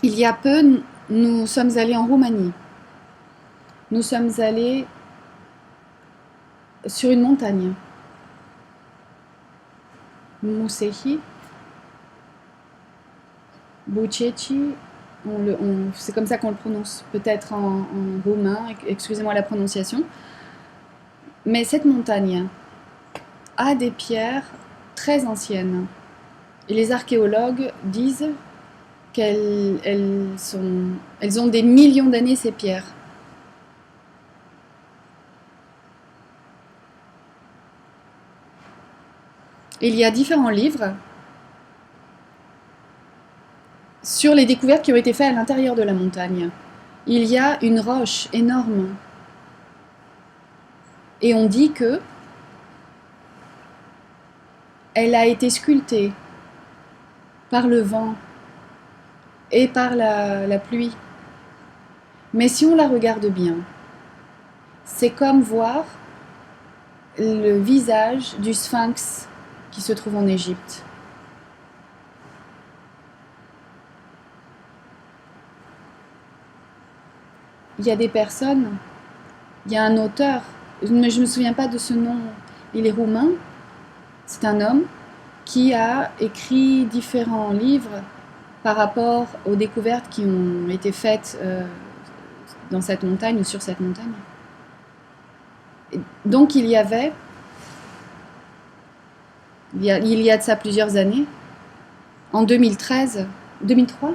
Il y a peu, nous sommes allés en Roumanie. Nous sommes allés sur une montagne, Musehi, Buceci, c'est comme ça qu'on le prononce, peut-être en roumain, excusez-moi la prononciation. Mais cette montagne a des pierres très anciennes. Et les archéologues disent qu'elles ont des millions d'années, ces pierres. Il y a différents livres sur les découvertes qui ont été faites à l'intérieur de la montagne. Il y a une roche énorme. Et on dit que elle a été sculptée par le vent et par la pluie. Mais si on la regarde bien, c'est comme voir le visage du sphinx qui se trouve en Égypte. Il y a des personnes, il y a un auteur, mais je ne me souviens pas de ce nom, il est roumain, c'est un homme qui a écrit différents livres par rapport aux découvertes qui ont été faites dans cette montagne ou sur cette montagne. Et donc il y a de ça plusieurs années, en 2003,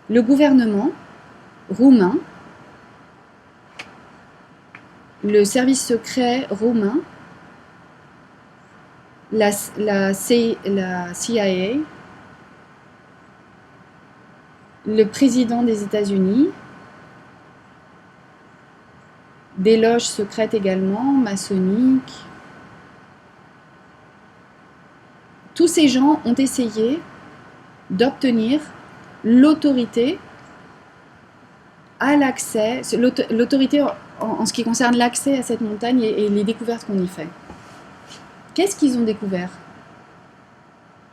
le gouvernement roumain, le service secret roumain, la CIA, le président des États-Unis, des loges secrètes également, maçonniques. Tous ces gens ont essayé d'obtenir l'autorité à l'accès, l'autorité en ce qui concerne l'accès à cette montagne et les découvertes qu'on y fait. Qu'est-ce qu'ils ont découvert?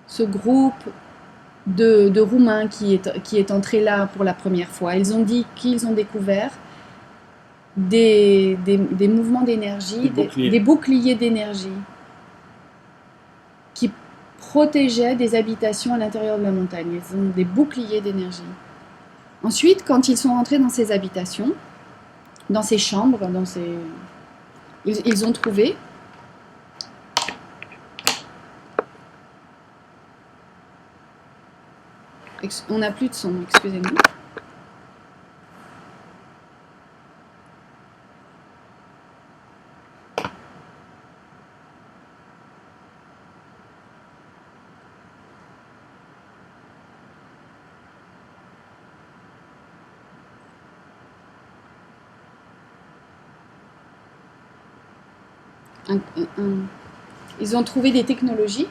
Ce groupe de Roumains qui est entré là pour la première fois, ils ont dit qu'ils ont découvert des mouvements d'énergie, des boucliers d'énergie qui protégeaient des habitations à l'intérieur de la montagne. Ils ont des boucliers d'énergie. Ensuite, quand ils sont rentrés dans ces habitations, dans ces chambres, ils ont trouvé on n'a plus de son, excusez-nous. ils ont trouvé des technologies,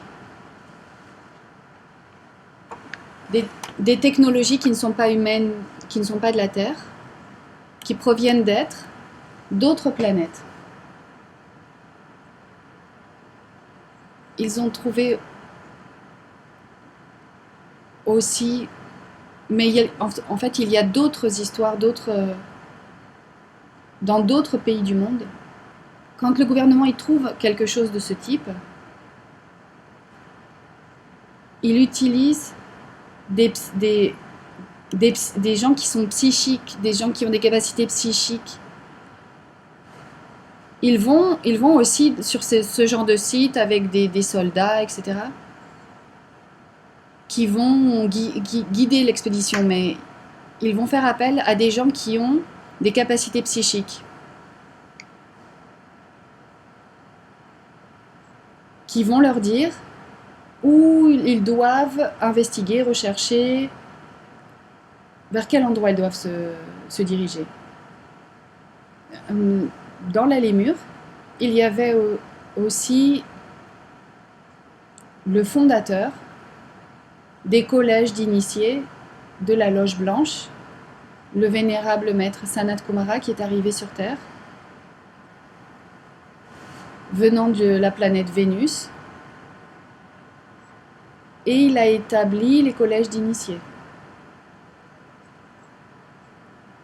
des technologies qui ne sont pas humaines, qui ne sont pas de la Terre, qui proviennent d'êtres d'autres planètes. Ils ont trouvé aussi, mais en fait il y a d'autres histoires, dans d'autres pays du monde. Quand le gouvernement y trouve quelque chose de ce type, il utilise des gens qui sont psychiques, des gens qui ont des capacités psychiques. Ils vont aussi sur ce genre de site avec des soldats, etc., qui vont guider l'expédition, mais ils vont faire appel à des gens qui ont des capacités psychiques, qui vont leur dire où ils doivent investiguer, rechercher, vers quel endroit ils doivent se diriger. Dans la Lémur, il y avait aussi le fondateur des collèges d'initiés de la Loge Blanche, le vénérable maître Sanat Kumara, qui est arrivé sur Terre, venant de la planète Vénus, et il a établi les collèges d'initiés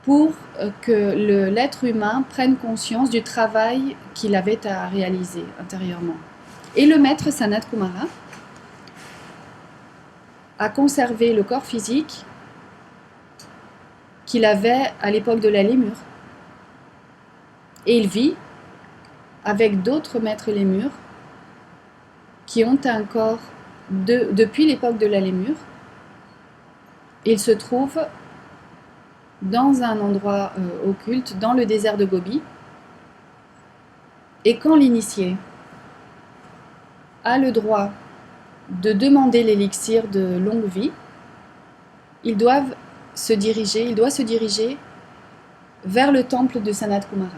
pour que l'être humain prenne conscience du travail qu'il avait à réaliser intérieurement. Et le maître Sanat Kumara a conservé le corps physique qu'il avait à l'époque de la Lémur. Et il vit avec d'autres maîtres Lémur qui ont un corps depuis l'époque de la Lémur. Il se trouve dans un endroit occulte, dans le désert de Gobi. Et quand l'initié a le droit de demander l'élixir de longue vie, il doit se diriger vers le temple de Sanat Kumara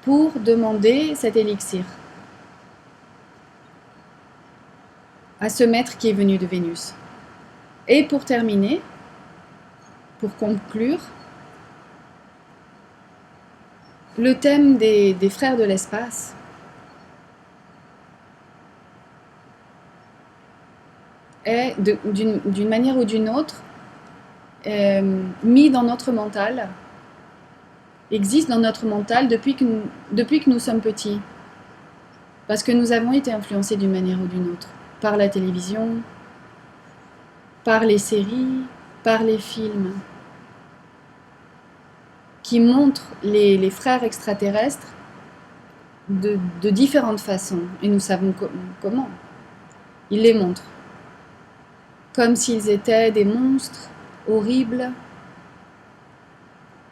pour demander cet élixir à ce maître qui est venu de Vénus. Et pour terminer, pour conclure, le thème des frères de l'espace est, d'une manière ou d'une autre, mis dans notre mental, existe dans notre mental depuis que nous sommes petits. Parce que nous avons été influencés d'une manière ou d'une autre, par la télévision, par les séries, par les films, qui montrent les frères extraterrestres de différentes façons. Et nous savons comment. Ils les montrent. Comme s'ils étaient des monstres horribles,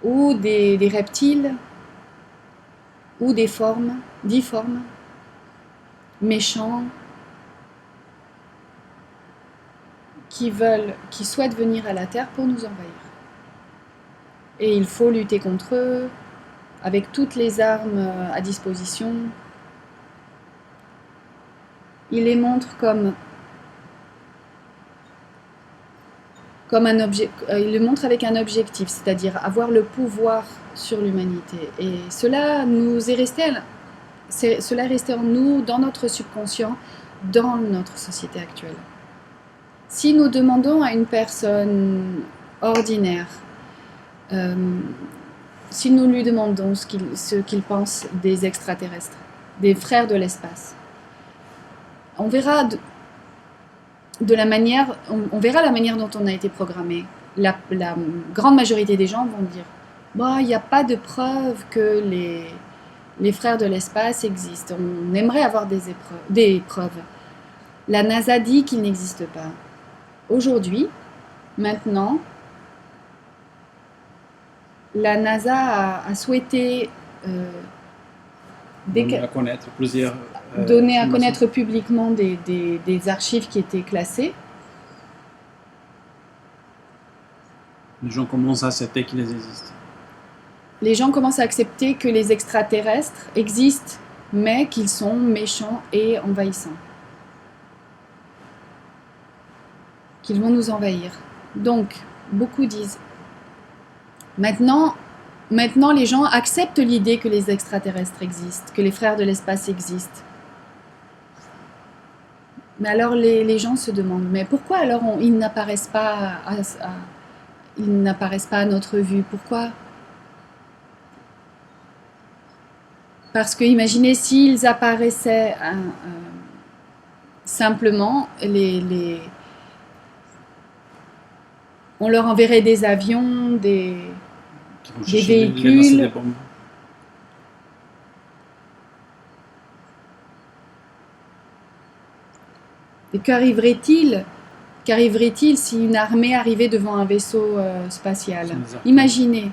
ou des reptiles, ou des formes, difformes, méchants, qui souhaitent venir à la Terre pour nous envahir. Et il faut lutter contre eux avec toutes les armes à disposition. Il les montre comme un objet, il le montre avec un objectif, c'est-à-dire avoir le pouvoir sur l'humanité. Et cela nous est resté, cela est resté en nous, dans notre subconscient, dans notre société actuelle. Si nous demandons à une personne ordinaire, si nous lui demandons ce qu'il pense des extraterrestres, des frères de l'espace, on verra la manière dont on a été programmé. La grande majorité des gens vont dire il n'y a pas de preuve que les frères de l'espace existent. On aimerait avoir des preuves. La NASA dit qu'il n'existe pas. Aujourd'hui, maintenant, la NASA a souhaité donner à connaître plusieurs donner à connaître publiquement des archives qui étaient classées. Les gens commencent à accepter qu'ils existent. Les gens commencent à accepter que les extraterrestres existent mais qu'ils sont méchants et envahissants, qu'ils vont nous envahir. Donc, beaucoup disent, maintenant les gens acceptent l'idée que les extraterrestres existent, que les frères de l'espace existent. Mais alors les gens se demandent, mais pourquoi alors ils n'apparaissent pas à notre vue? Pourquoi? Parce que imaginez s'ils apparaissaient simplement, on leur enverrait des avions, des véhicules. Des bombes. Et qu'arriverait-il si une armée arrivait devant un vaisseau spatial? Imaginez,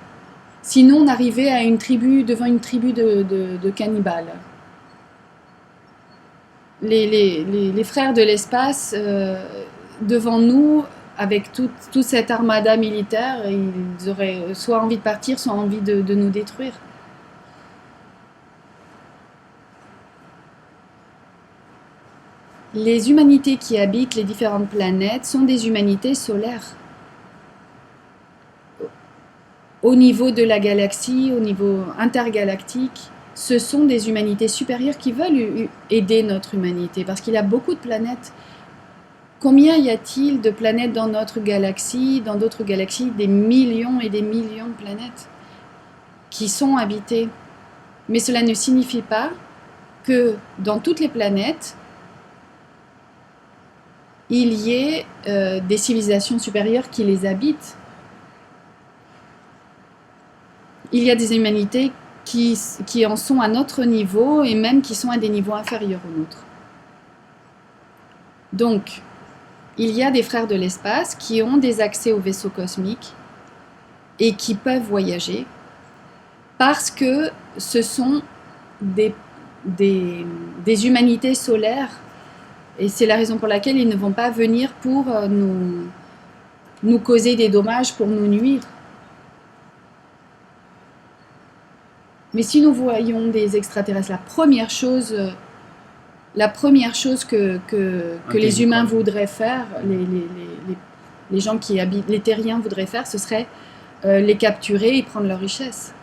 si nous on arrivait devant une tribu de cannibales. Les frères de l'espace, devant nous, avec toute cette armada militaire, ils auraient soit envie de partir, soit envie de nous détruire. Les humanités qui habitent les différentes planètes sont des humanités solaires. Au niveau de la galaxie, au niveau intergalactique, ce sont des humanités supérieures qui veulent aider notre humanité, parce qu'il y a beaucoup de planètes. Combien y a-t-il de planètes dans notre galaxie, dans d'autres galaxies, des millions et des millions de planètes qui sont habitées. Mais cela ne signifie pas que dans toutes les planètes, il y ait des civilisations supérieures qui les habitent. Il y a des humanités qui en sont à notre niveau et même qui sont à des niveaux inférieurs aux nôtres. Donc, il y a des frères de l'espace qui ont des accès aux vaisseaux cosmiques et qui peuvent voyager parce que ce sont des humanités solaires. Et c'est la raison pour laquelle ils ne vont pas venir pour nous causer des dommages, pour nous nuire. Mais si nous voyons des extraterrestres, la première chose que les humains voudraient faire, les gens qui habitent, les terriens voudraient faire, ce serait les capturer et prendre leur richesse.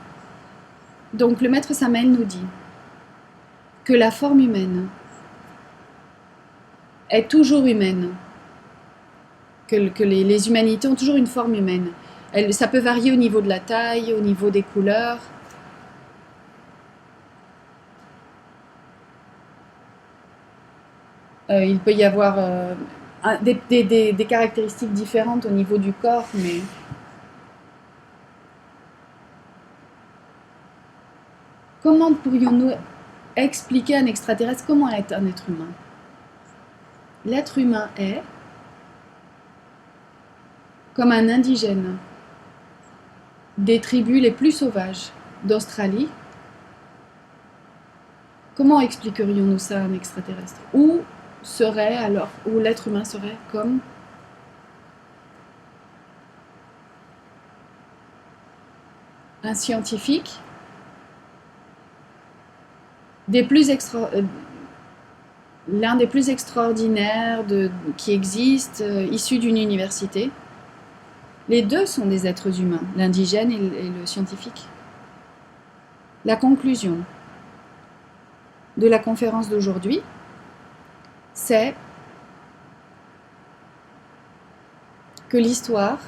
Donc le maître Samael nous dit que la forme humaine est toujours humaine, que les humanités ont toujours une forme humaine. Ça peut varier au niveau de la taille, au niveau des couleurs. Il peut y avoir des caractéristiques différentes au niveau du corps, mais comment pourrions-nous expliquer à un extraterrestre comment est un être humain? L'être humain est comme un indigène des tribus les plus sauvages d'Australie. Comment expliquerions-nous ça à un extraterrestre? Où l'être humain serait comme un scientifique l'un des plus extraordinaires qui existe, issu d'une université. Les deux sont des êtres humains, l'indigène et le scientifique. La conclusion de la conférence d'aujourd'hui, c'est que l'histoire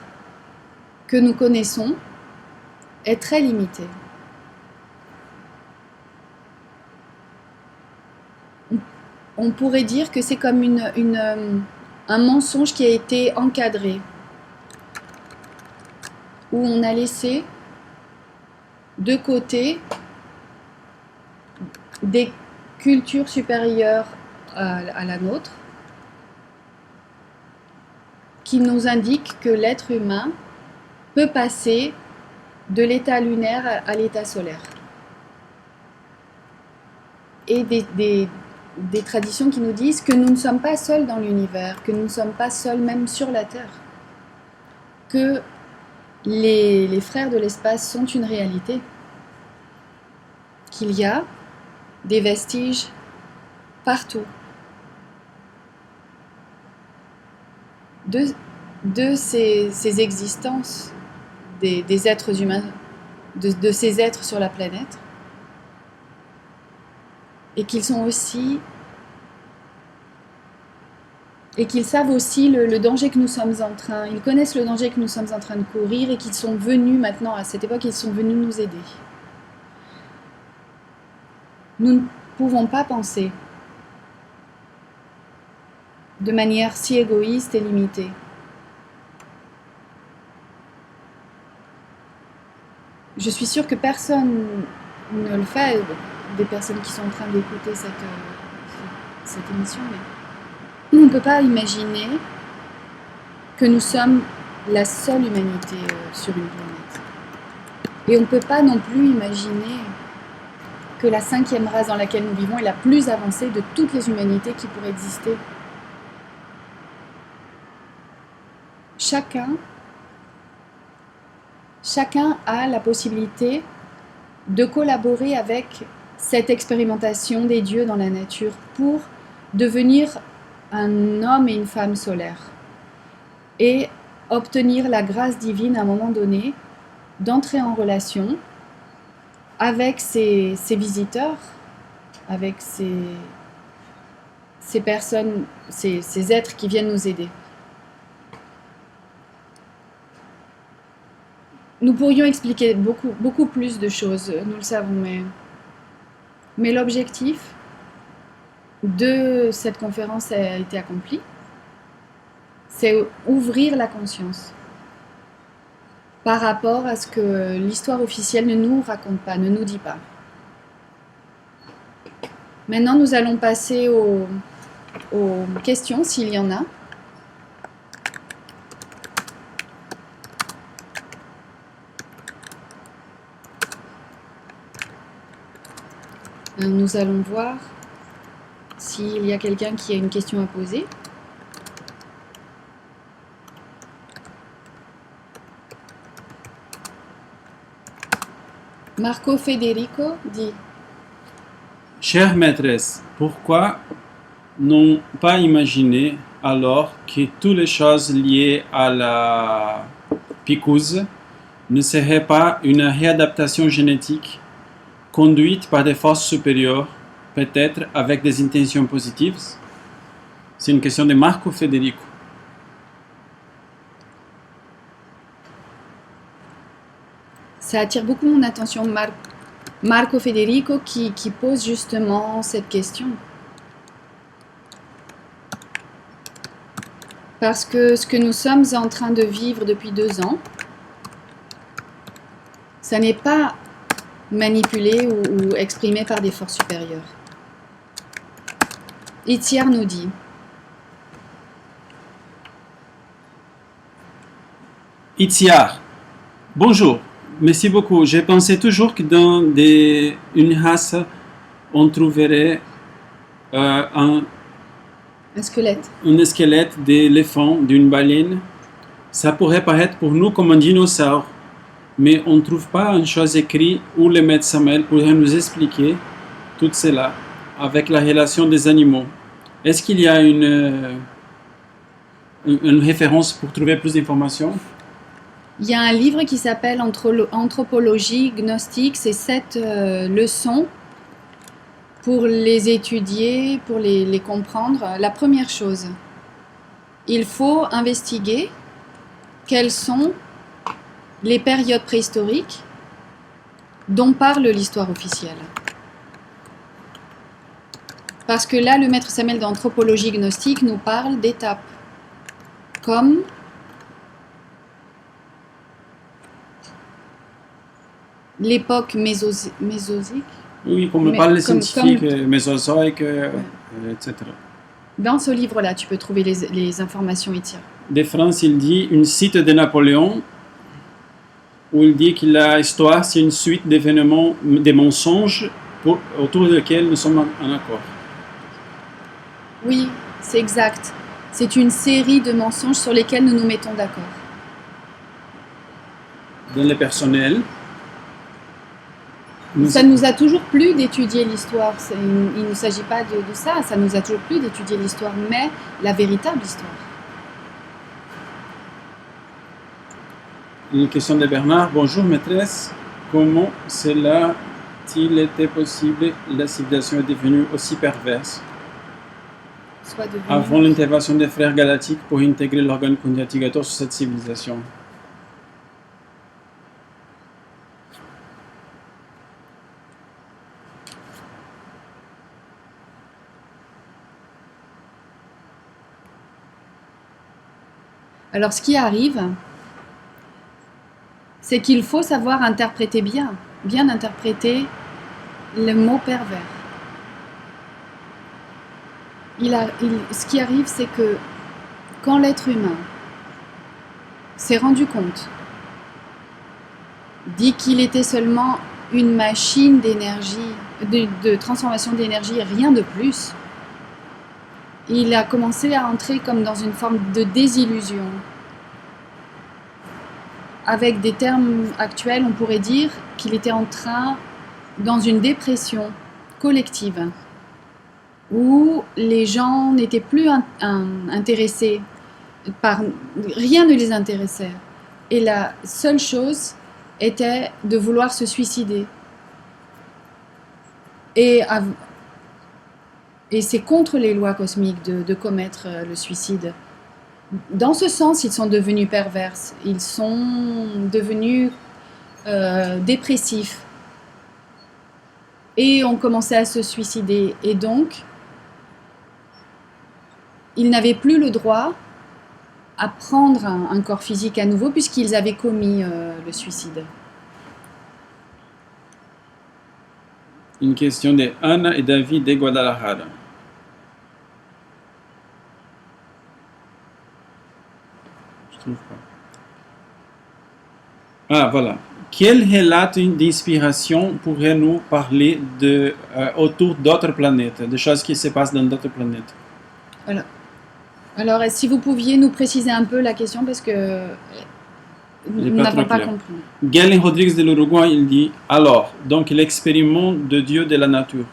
que nous connaissons est très limitée. On pourrait dire que c'est comme un mensonge qui a été encadré, où on a laissé de côté des cultures supérieures à la nôtre, qui nous indiquent que l'être humain peut passer de l'état lunaire à l'état solaire. Et des traditions qui nous disent que nous ne sommes pas seuls dans l'univers, que nous ne sommes pas seuls même sur la Terre, que les frères de l'espace sont une réalité, qu'il y a des vestiges partout de ces existences des êtres humains, de ces êtres sur la planète, et qu'ils sont aussi, et qu'ils savent aussi le danger que nous sommes en train, ils connaissent le danger que nous sommes en train de courir, et qu'ils sont venus maintenant, à cette époque, ils sont venus nous aider. Nous ne pouvons pas penser de manière si égoïste et limitée. Je suis sûre que personne ne le fait, des personnes qui sont en train d'écouter cette émission, mais on ne peut pas imaginer que nous sommes la seule humanité sur une planète. Et on ne peut pas non plus imaginer que la 5e race dans laquelle nous vivons est la plus avancée de toutes les humanités qui pourraient exister. Chacun a la possibilité de collaborer avec cette expérimentation des dieux dans la nature pour devenir un homme et une femme solaire et obtenir la grâce divine à un moment donné d'entrer en relation avec ces visiteurs, avec ces personnes, ces êtres qui viennent nous aider. Nous pourrions expliquer beaucoup plus de choses, nous le savons, mais l'objectif de cette conférence a été accompli. C'est ouvrir la conscience par rapport à ce que l'histoire officielle ne nous raconte pas, ne nous dit pas. Maintenant, nous allons passer aux questions, s'il y en a. Nous allons voir s'il y a quelqu'un qui a une question à poser. Marco Federico dit: Chère maîtresse, pourquoi non pas imaginer alors que toutes les choses liées à la picouse ne seraient pas une réadaptation génétique conduite par des forces supérieures, peut-être avec des intentions positives? C'est une question de Marco Federico. Ça attire beaucoup mon attention, Marco Federico, qui pose justement cette question. Parce que ce que nous sommes en train de vivre depuis 2 ans, ça n'est pas manipulé ou exprimé par des forces supérieures. Itziar nous dit: Itziar, bonjour, merci beaucoup. J'ai pensé toujours que dans une race, on trouverait un squelette. Un squelette d'éléphant, d'une baleine. Ça pourrait paraître pour nous comme un dinosaure, mais on ne trouve pas une chose écrite où le maître Samuel pourrait nous expliquer tout cela avec la relation des animaux. Est-ce qu'il y a une référence pour trouver plus d'informations? Il y a un livre qui s'appelle Anthropologie gnostique, c'est 7 leçons pour les étudier, pour les comprendre. La première chose, il faut investiguer quelles sont les périodes préhistoriques dont parle l'histoire officielle. Parce que là, le maître Samuel d'Anthropologie gnostique nous parle d'étapes comme l'époque mésozoïque. Oui, comme parlent les scientifiques, mésozoïque, etc. Dans ce livre-là, tu peux trouver les informations Itziar. De France, il dit une cite de Napoléon où il dit que l'histoire, c'est une suite d'événements, des mensonges autour desquels nous sommes en accord. Oui, c'est exact. C'est une série de mensonges sur lesquels nous nous mettons d'accord. Dans le personnel, Ça nous a toujours plu d'étudier l'histoire. Il ne s'agit pas de ça. Ça nous a toujours plu d'étudier l'histoire, mais la véritable histoire. Une question de Bernard. Bonjour maîtresse. Comment cela a-t-il été possible? La civilisation est devenue aussi perverse Soit devenu... avant l'intervention des frères galatiques pour intégrer l'organe congrégateur sur cette civilisation. Alors, ce qui arrive, c'est qu'il faut savoir interpréter bien interpréter le mot pervers. Ce qui arrive, c'est que quand l'être humain s'est rendu compte, dit qu'il était seulement une machine d'énergie, de transformation d'énergie, rien de plus, il a commencé à entrer comme dans une forme de désillusion. Avec des termes actuels, on pourrait dire qu'il était dans une dépression collective, où les gens n'étaient plus intéressés par... Rien ne les intéressait. Et la seule chose était de vouloir se suicider. Et c'est contre les lois cosmiques de commettre le suicide. Dans ce sens, ils sont devenus pervers. Ils sont devenus dépressifs. Et ont commencé à se suicider. Et donc, ils n'avaient plus le droit à prendre un corps physique à nouveau puisqu'ils avaient commis le suicide. Une question de Anna et David de Guadalajara. Je trouve pas. Ah, voilà. Quel relato d'inspiration pourrait nous parler autour d'autres planètes, des choses qui se passent dans d'autres planètes? Alors, si vous pouviez nous préciser un peu la question, parce que nous n'avons pas compris. Galen Rodriguez de l'Uruguay, il dit, alors, donc l'expériment de Dieu de la nature,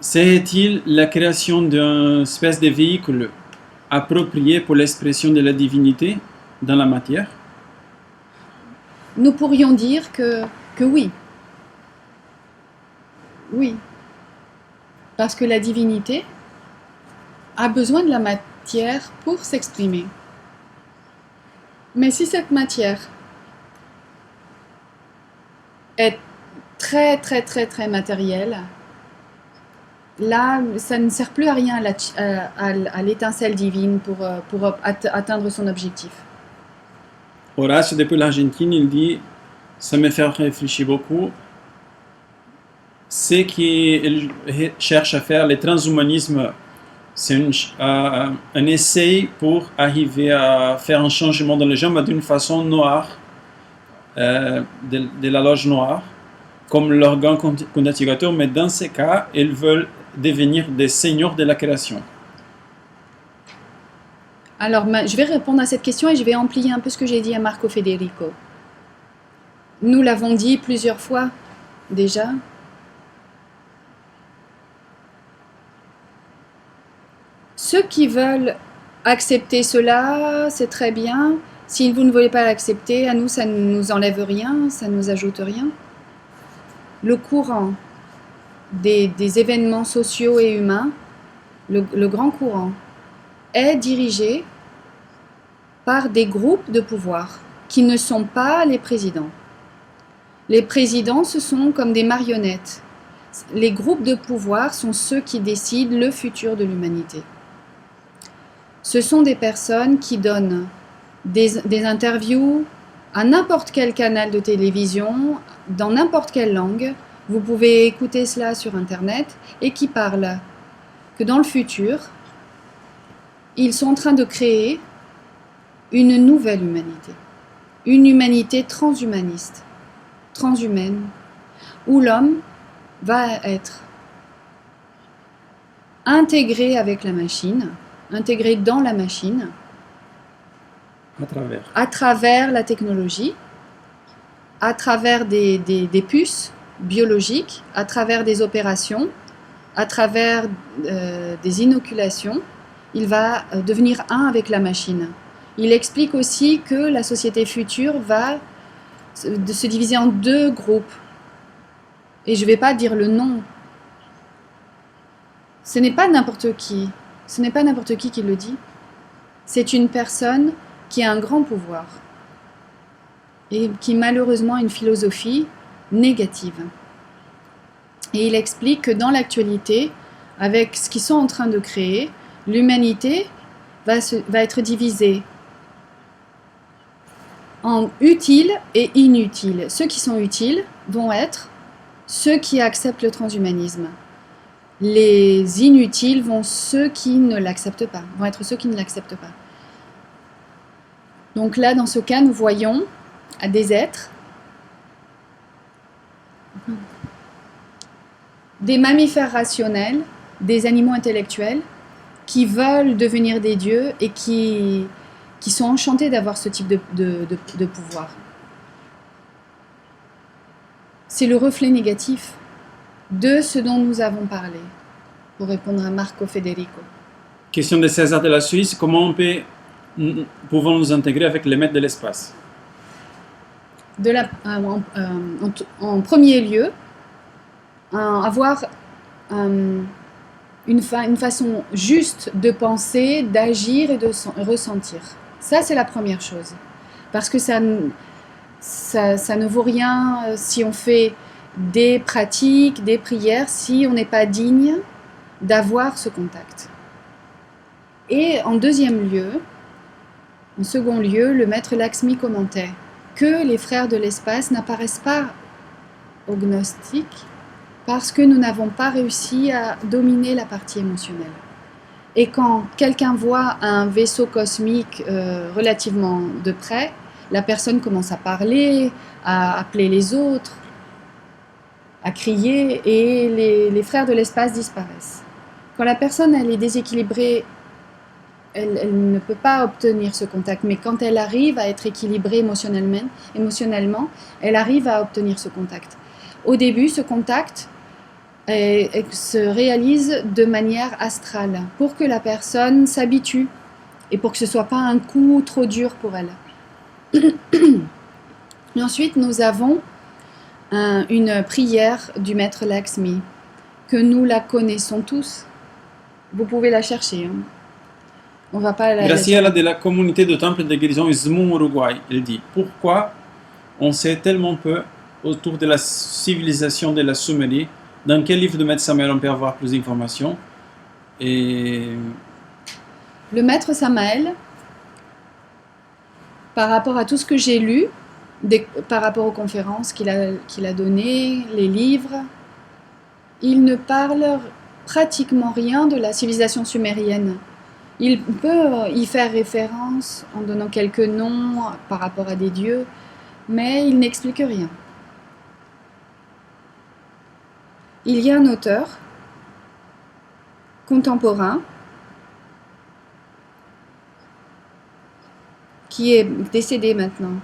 serait-il la création d'une espèce de véhicule approprié pour l'expression de la divinité dans la matière? Nous pourrions dire que oui. Oui. Parce que la divinité a besoin de la matière pour s'exprimer. Mais si cette matière est très très très très matérielle, là, ça ne sert plus à rien à l'étincelle divine pour atteindre son objectif. Horacio, depuis l'Argentine, il dit, ça me fait réfléchir beaucoup, ce qu'il cherche à faire, le transhumanisme, c'est un essai pour arriver à faire un changement dans les gens, mais d'une façon noire, de la loge noire, comme l'organe condativateur, mais dans ce cas, ils veulent devenir des seigneurs de la création. Alors, je vais répondre à cette question et je vais amplier un peu ce que j'ai dit à Marco Federico. Nous l'avons dit plusieurs fois déjà. Ceux qui veulent accepter cela, c'est très bien. Si vous ne voulez pas l'accepter, à nous, ça ne nous enlève rien, ça ne nous ajoute rien. Le courant des événements sociaux et humains, le grand courant, est dirigé par des groupes de pouvoir qui ne sont pas les présidents. Les présidents, ce sont comme des marionnettes. Les groupes de pouvoir sont ceux qui décident le futur de l'humanité. Ce sont des personnes qui donnent des interviews à n'importe quel canal de télévision, dans n'importe quelle langue. Vous pouvez écouter cela sur Internet et qui parlent que dans le futur, ils sont en train de créer une nouvelle humanité. Une humanité transhumaniste, transhumaine, où l'homme va être intégré avec la machine, intégré dans la machine, à travers la technologie, à travers des puces biologiques, à travers des opérations, à travers des inoculations. Il va devenir un avec la machine. Il explique aussi que la société future va se diviser en 2 groupes. Et je ne vais pas dire le nom. Ce n'est pas n'importe qui. Ce n'est pas n'importe qui le dit. C'est une personne qui a un grand pouvoir et qui malheureusement a une philosophie négative. Et il explique que dans l'actualité, avec ce qu'ils sont en train de créer, l'humanité va être divisée en utiles et inutiles. Ceux qui sont utiles vont être ceux qui acceptent le transhumanisme. Les inutiles vont être ceux qui ne l'acceptent pas. Donc là, dans ce cas, nous voyons des êtres, des mammifères rationnels, des animaux intellectuels, qui veulent devenir des dieux et qui sont enchantés d'avoir ce type de pouvoir. C'est le reflet négatif de ce dont nous avons parlé, pour répondre à Marco Federico. Question de César de la Suisse, comment pouvons nous intégrer avec les maîtres de l'espace? En premier lieu, avoir une façon juste de penser, d'agir et de ressentir. Ça, c'est la première chose. Parce que ça ne vaut rien si on fait des pratiques, des prières, si on n'est pas digne d'avoir ce contact. Et en second lieu, le maître Laxmi commentait que les frères de l'espace n'apparaissent pas aux gnostiques parce que nous n'avons pas réussi à dominer la partie émotionnelle. Et quand quelqu'un voit un vaisseau cosmique relativement de près, la personne commence à parler, à appeler les autres, à crier, et les frères de l'espace disparaissent. Quand la personne elle est déséquilibrée, elle ne peut pas obtenir ce contact, mais quand elle arrive à être équilibrée émotionnellement, elle arrive à obtenir ce contact. Au début, ce contact se réalise de manière astrale, pour que la personne s'habitue, et pour que ce ne soit pas un coup trop dur pour elle. Et ensuite, nous avons une prière du maître Laxmi, que nous la connaissons tous. Vous pouvez la chercher. Hein. On va pas Graciela de la communauté de temple de guérison Izmum, Uruguay, elle dit « Pourquoi on sait tellement peu autour de la civilisation de la Sumérie? Dans quel livre de Maître Samael on peut avoir plus d'informations ?» Et le maître Samael, par rapport à tout ce que j'ai lu, par rapport aux conférences qu'il a données, les livres, il ne parle pratiquement rien de la civilisation sumérienne. Il peut y faire référence en donnant quelques noms par rapport à des dieux, mais il n'explique rien. Il y a un auteur contemporain qui est décédé maintenant.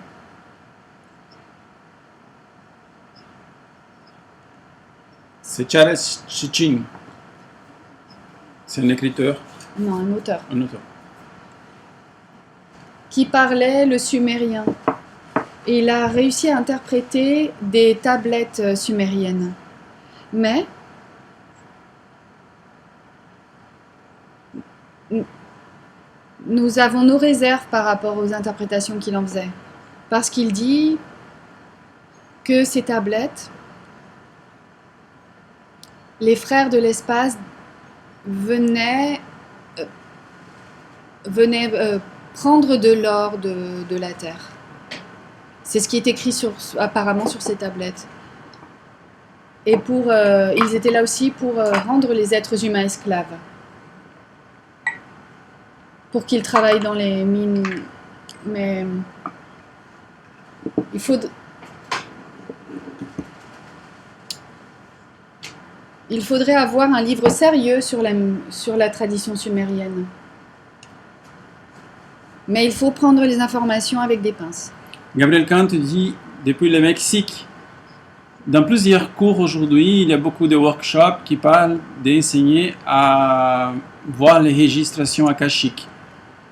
c'est Charles Sitchin. C'est un écriteur. Non, un auteur. Un auteur. Qui parlait le sumérien. Et il a réussi à interpréter des tablettes sumériennes. Mais nous avons nos réserves par rapport aux interprétations qu'il en faisait. Parce qu'il dit que ces tablettes, les frères de l'espace venaient prendre de l'or de la terre. C'est ce qui est écrit apparemment sur ces tablettes. Et ils étaient là aussi pour rendre les êtres humains esclaves. Pour qu'ils travaillent dans les mines. Mais il faudrait avoir un livre sérieux sur la tradition sumérienne. Mais il faut prendre les informations avec des pinces. Gabriel Kant dit depuis le Mexique. Dans plusieurs cours aujourd'hui, il y a beaucoup de workshops qui parlent d'enseigner à voir les registrations akashiques.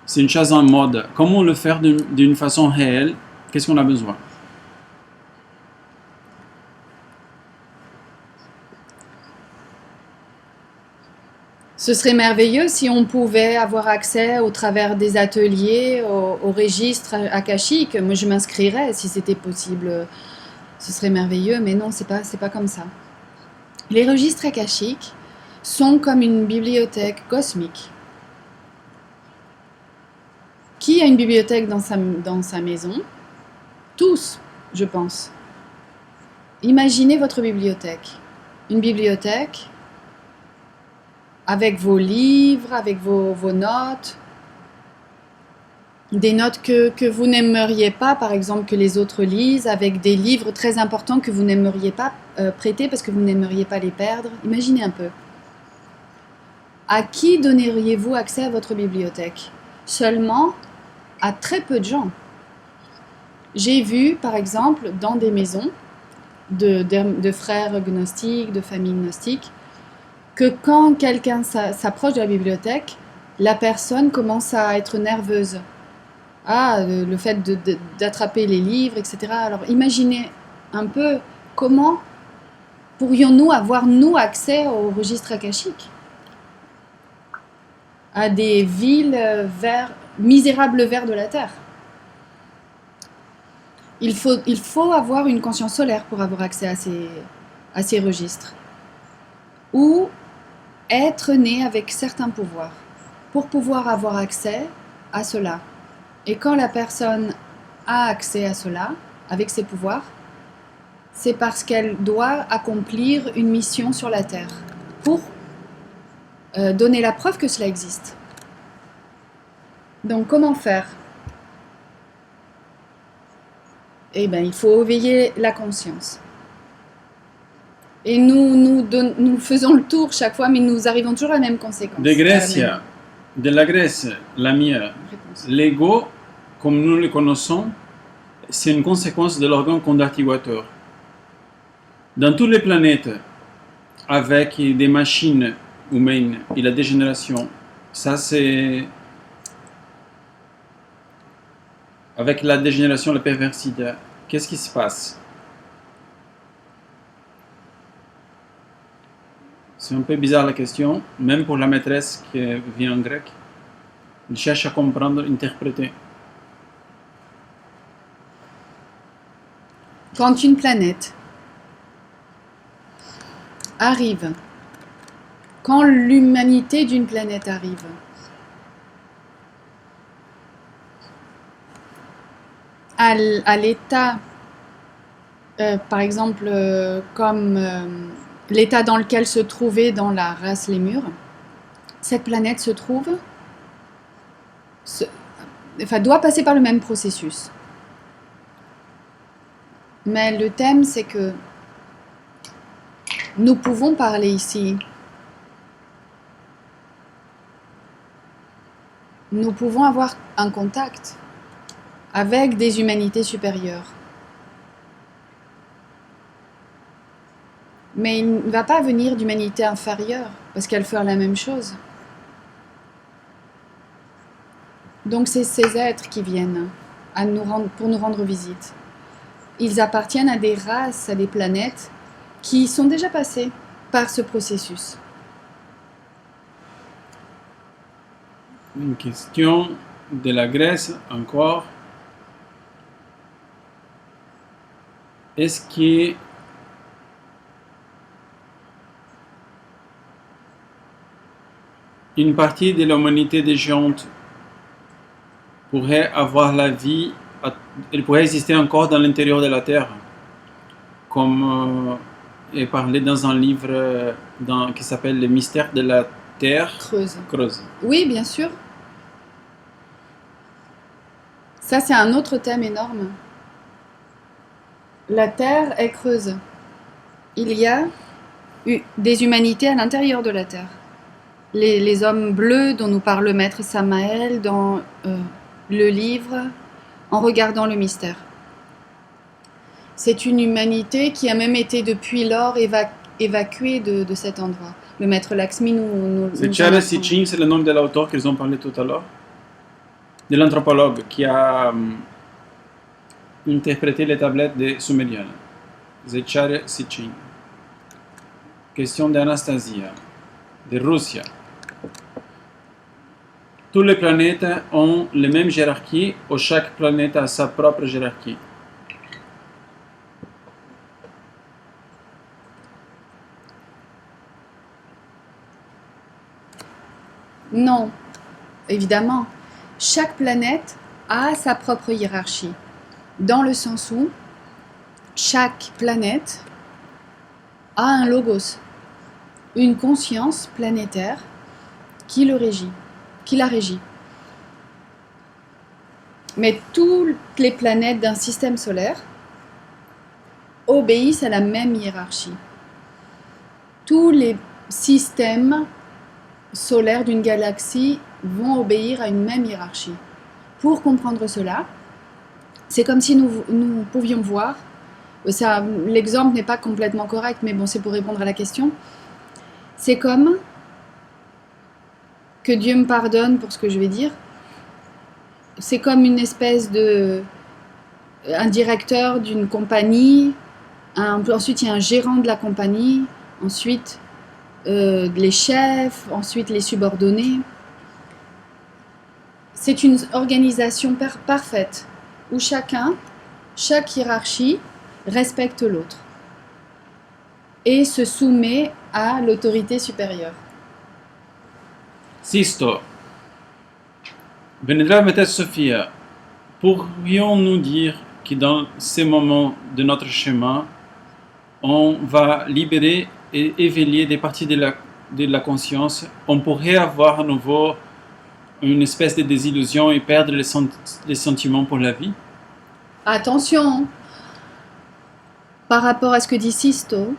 C'est une chose en mode. Comment le faire d'une façon réelle? Qu'est-ce qu'on a besoin? Ce serait merveilleux si on pouvait avoir accès au travers des ateliers au registre akashique. Moi, je m'inscrirais si c'était possible. Ce serait merveilleux, mais non, c'est pas comme ça. Les registres akashiques sont comme une bibliothèque cosmique. Qui a une bibliothèque dans sa maison? Tous, je pense. Imaginez votre bibliothèque. Une bibliothèque avec vos livres, avec vos notes, des notes que vous n'aimeriez pas, par exemple, que les autres lisent, avec des livres très importants que vous n'aimeriez pas prêter parce que vous n'aimeriez pas les perdre. Imaginez un peu. À qui donneriez-vous accès à votre bibliothèque? Seulement à très peu de gens. J'ai vu, par exemple, dans des maisons de frères gnostiques, de familles gnostiques, que quand quelqu'un s'approche de la bibliothèque, la personne commence à être nerveuse. Le fait d'attraper les livres, etc. Alors imaginez un peu comment pourrions-nous avoir, nous, accès au registre akashique? À des villes misérables vers de la Terre. Il faut avoir une conscience solaire pour avoir accès à ces registres. Ou être né avec certains pouvoirs pour pouvoir avoir accès à cela. Et quand la personne a accès à cela, avec ses pouvoirs, c'est parce qu'elle doit accomplir une mission sur la Terre pour donner la preuve que cela existe. Donc comment faire? Eh bien, il faut éveiller la conscience. Et nous faisons le tour chaque fois, mais nous arrivons toujours à la même conséquence. De la Grèce, la mienne. L'ego, comme nous le connaissons, c'est une conséquence de l'organe conducteur. Dans toutes les planètes, avec des machines humaines et la dégénération, ça c'est... Avec la dégénération, la perversité, qu'est-ce qui se passe? C'est un peu bizarre la question, même pour la maîtresse qui vient en grec. Elle cherche à comprendre, interpréter. Quand une planète arrive, quand l'humanité d'une planète arrive, à l'état, par exemple, comme l'état dans lequel se trouvait dans la race Lémur, cette planète se trouve, doit passer par le même processus. Mais le thème, c'est que nous pouvons parler ici. Nous pouvons avoir un contact avec des humanités supérieures. Mais il ne va pas venir d'humanité inférieure, parce qu'elles font la même chose. Donc c'est ces êtres qui viennent pour nous rendre visite. Ils appartiennent à des races, à des planètes qui sont déjà passées par ce processus. Une question de la Grèce encore. Est-ce que une partie de l'humanité des géants pourrait avoir la vie, elle pourrait exister encore dans l'intérieur de la Terre, comme est parlé dans un livre qui s'appelle Les mystères de la Terre creuse. Oui, bien sûr. Ça, c'est un autre thème énorme. La Terre est creuse. Il y a des humanités à l'intérieur de la Terre. Les hommes bleus dont nous parle le maître Samael dans le livre En regardant le mystère. C'est une humanité qui a même été depuis lors évacuée de cet endroit. Le maître Lakshmi nous Secharia Sitchin, c'est le nom de l'auteur qu'ils ont parlé tout à l'heure, de l'anthropologue qui a interprété les tablettes des Sumériens. Secharia Sitchin. Question d'Anastasia, de Russie. Toutes les planètes ont les mêmes hiérarchies ou chaque planète a sa propre hiérarchie? Non, évidemment. Chaque planète a sa propre hiérarchie, dans le sens où chaque planète a un logos, une conscience planétaire qui la régit. Mais toutes les planètes d'un système solaire obéissent à la même hiérarchie. Tous les systèmes solaires d'une galaxie vont obéir à une même hiérarchie. Pour comprendre cela, c'est comme si nous pouvions voir, l'exemple n'est pas complètement correct, mais bon, c'est pour répondre à la question. C'est comme, que Dieu me pardonne pour ce que je vais dire, c'est comme une espèce un directeur d'une compagnie, ensuite il y a un gérant de la compagnie, ensuite les chefs, ensuite les subordonnés. C'est une organisation parfaite où chaque hiérarchie respecte l'autre et se soumet à l'autorité supérieure. Sisto, Vénérable Maîtresse Sophia, pourrions-nous dire que dans ces moments de notre chemin, on va libérer et éveiller des parties de la conscience, on pourrait avoir à nouveau une espèce de désillusion et perdre les sentiments pour la vie? Attention, par rapport à ce que dit Sisto,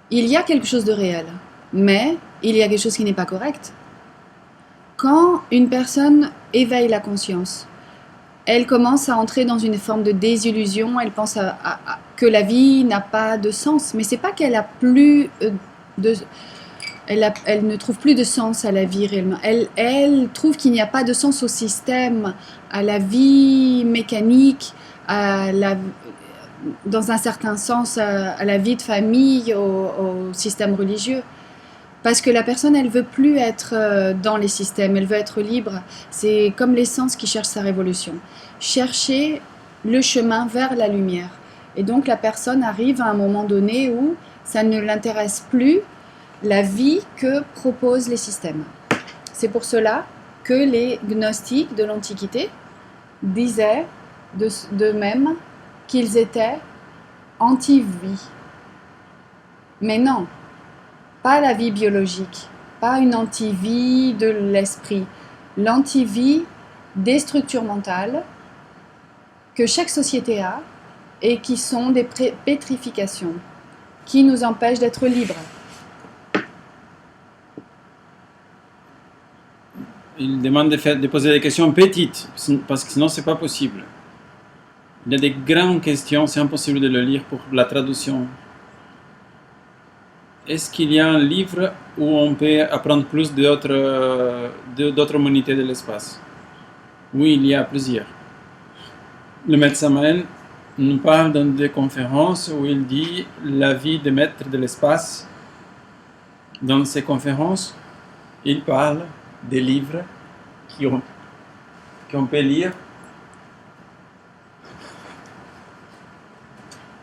il y a quelque chose de réel, mais il y a quelque chose qui n'est pas correct. Quand une personne éveille la conscience, elle commence à entrer dans une forme de désillusion, elle pense que la vie n'a pas de sens, mais c'est pas qu'elle a plus elle ne trouve plus de sens à la vie réellement. Elle trouve qu'il n'y a pas de sens au système, à la vie mécanique, dans un certain sens à la vie de famille, au système religieux. Parce que la personne, elle veut plus être dans les systèmes, elle veut être libre. C'est comme l'essence qui cherche sa révolution. Chercher le chemin vers la lumière. Et donc la personne arrive à un moment donné où ça ne l'intéresse plus la vie que proposent les systèmes. C'est pour cela que les gnostiques de l'Antiquité disaient d'eux-mêmes qu'ils étaient anti-vie. Mais non, pas la vie biologique, pas une anti-vie de l'esprit, l'anti-vie des structures mentales que chaque société a et qui sont des pétrifications, qui nous empêchent d'être libres. Il demande de poser des questions petites, parce que sinon c'est pas possible. Il y a des grandes questions, c'est impossible de le lire pour la traduction. Est-ce qu'il y a un livre où on peut apprendre plus d'autres humanités de l'espace? Oui, il y a plusieurs. Le maître Samael nous parle dans des conférences où il dit la vie des maîtres de l'espace. Dans ces conférences, il parle des livres qu'on peut lire.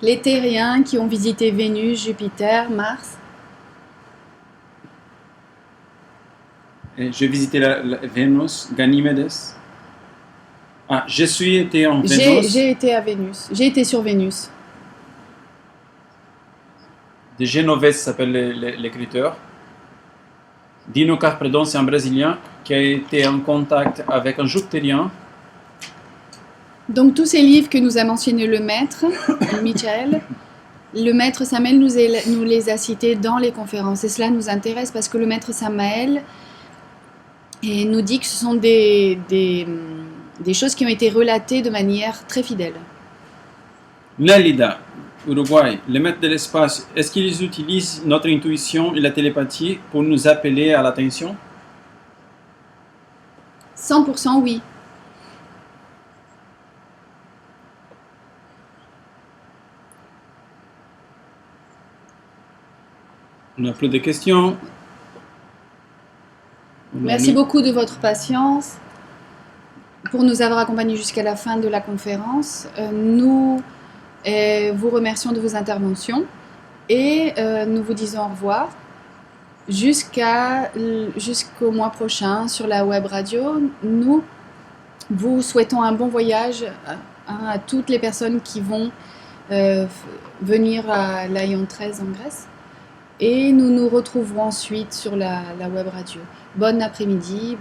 Les terriens qui ont visité Vénus, Jupiter, Mars. J'ai visité la Vénus, Ganymedes. Ah, je suis été en Vénus. J'ai été à Vénus. J'ai été sur Vénus. De Genovese s'appelle l'écriteur. Dino Carpredon, c'est un Brésilien qui a été en contact avec un jupitorien. Donc tous ces livres que nous a mentionnés le maître, Michael, le maître Samael nous les a cités dans les conférences. Et cela nous intéresse parce que le maître Samael nous dit que ce sont des choses qui ont été relatées de manière très fidèle. Lélida, Uruguay, les maîtres de l'espace, est-ce qu'ils utilisent notre intuition et la télépathie pour nous appeler à l'attention? 100% oui. On n'a plus de questions. Merci beaucoup de votre patience pour nous avoir accompagnés jusqu'à la fin de la conférence. Nous vous remercions de vos interventions et nous vous disons au revoir jusqu'au mois prochain sur la web radio. Nous vous souhaitons un bon voyage à toutes les personnes qui vont venir à Lyon 13 en Grèce. Et nous nous retrouverons ensuite sur la web radio. Bon après-midi.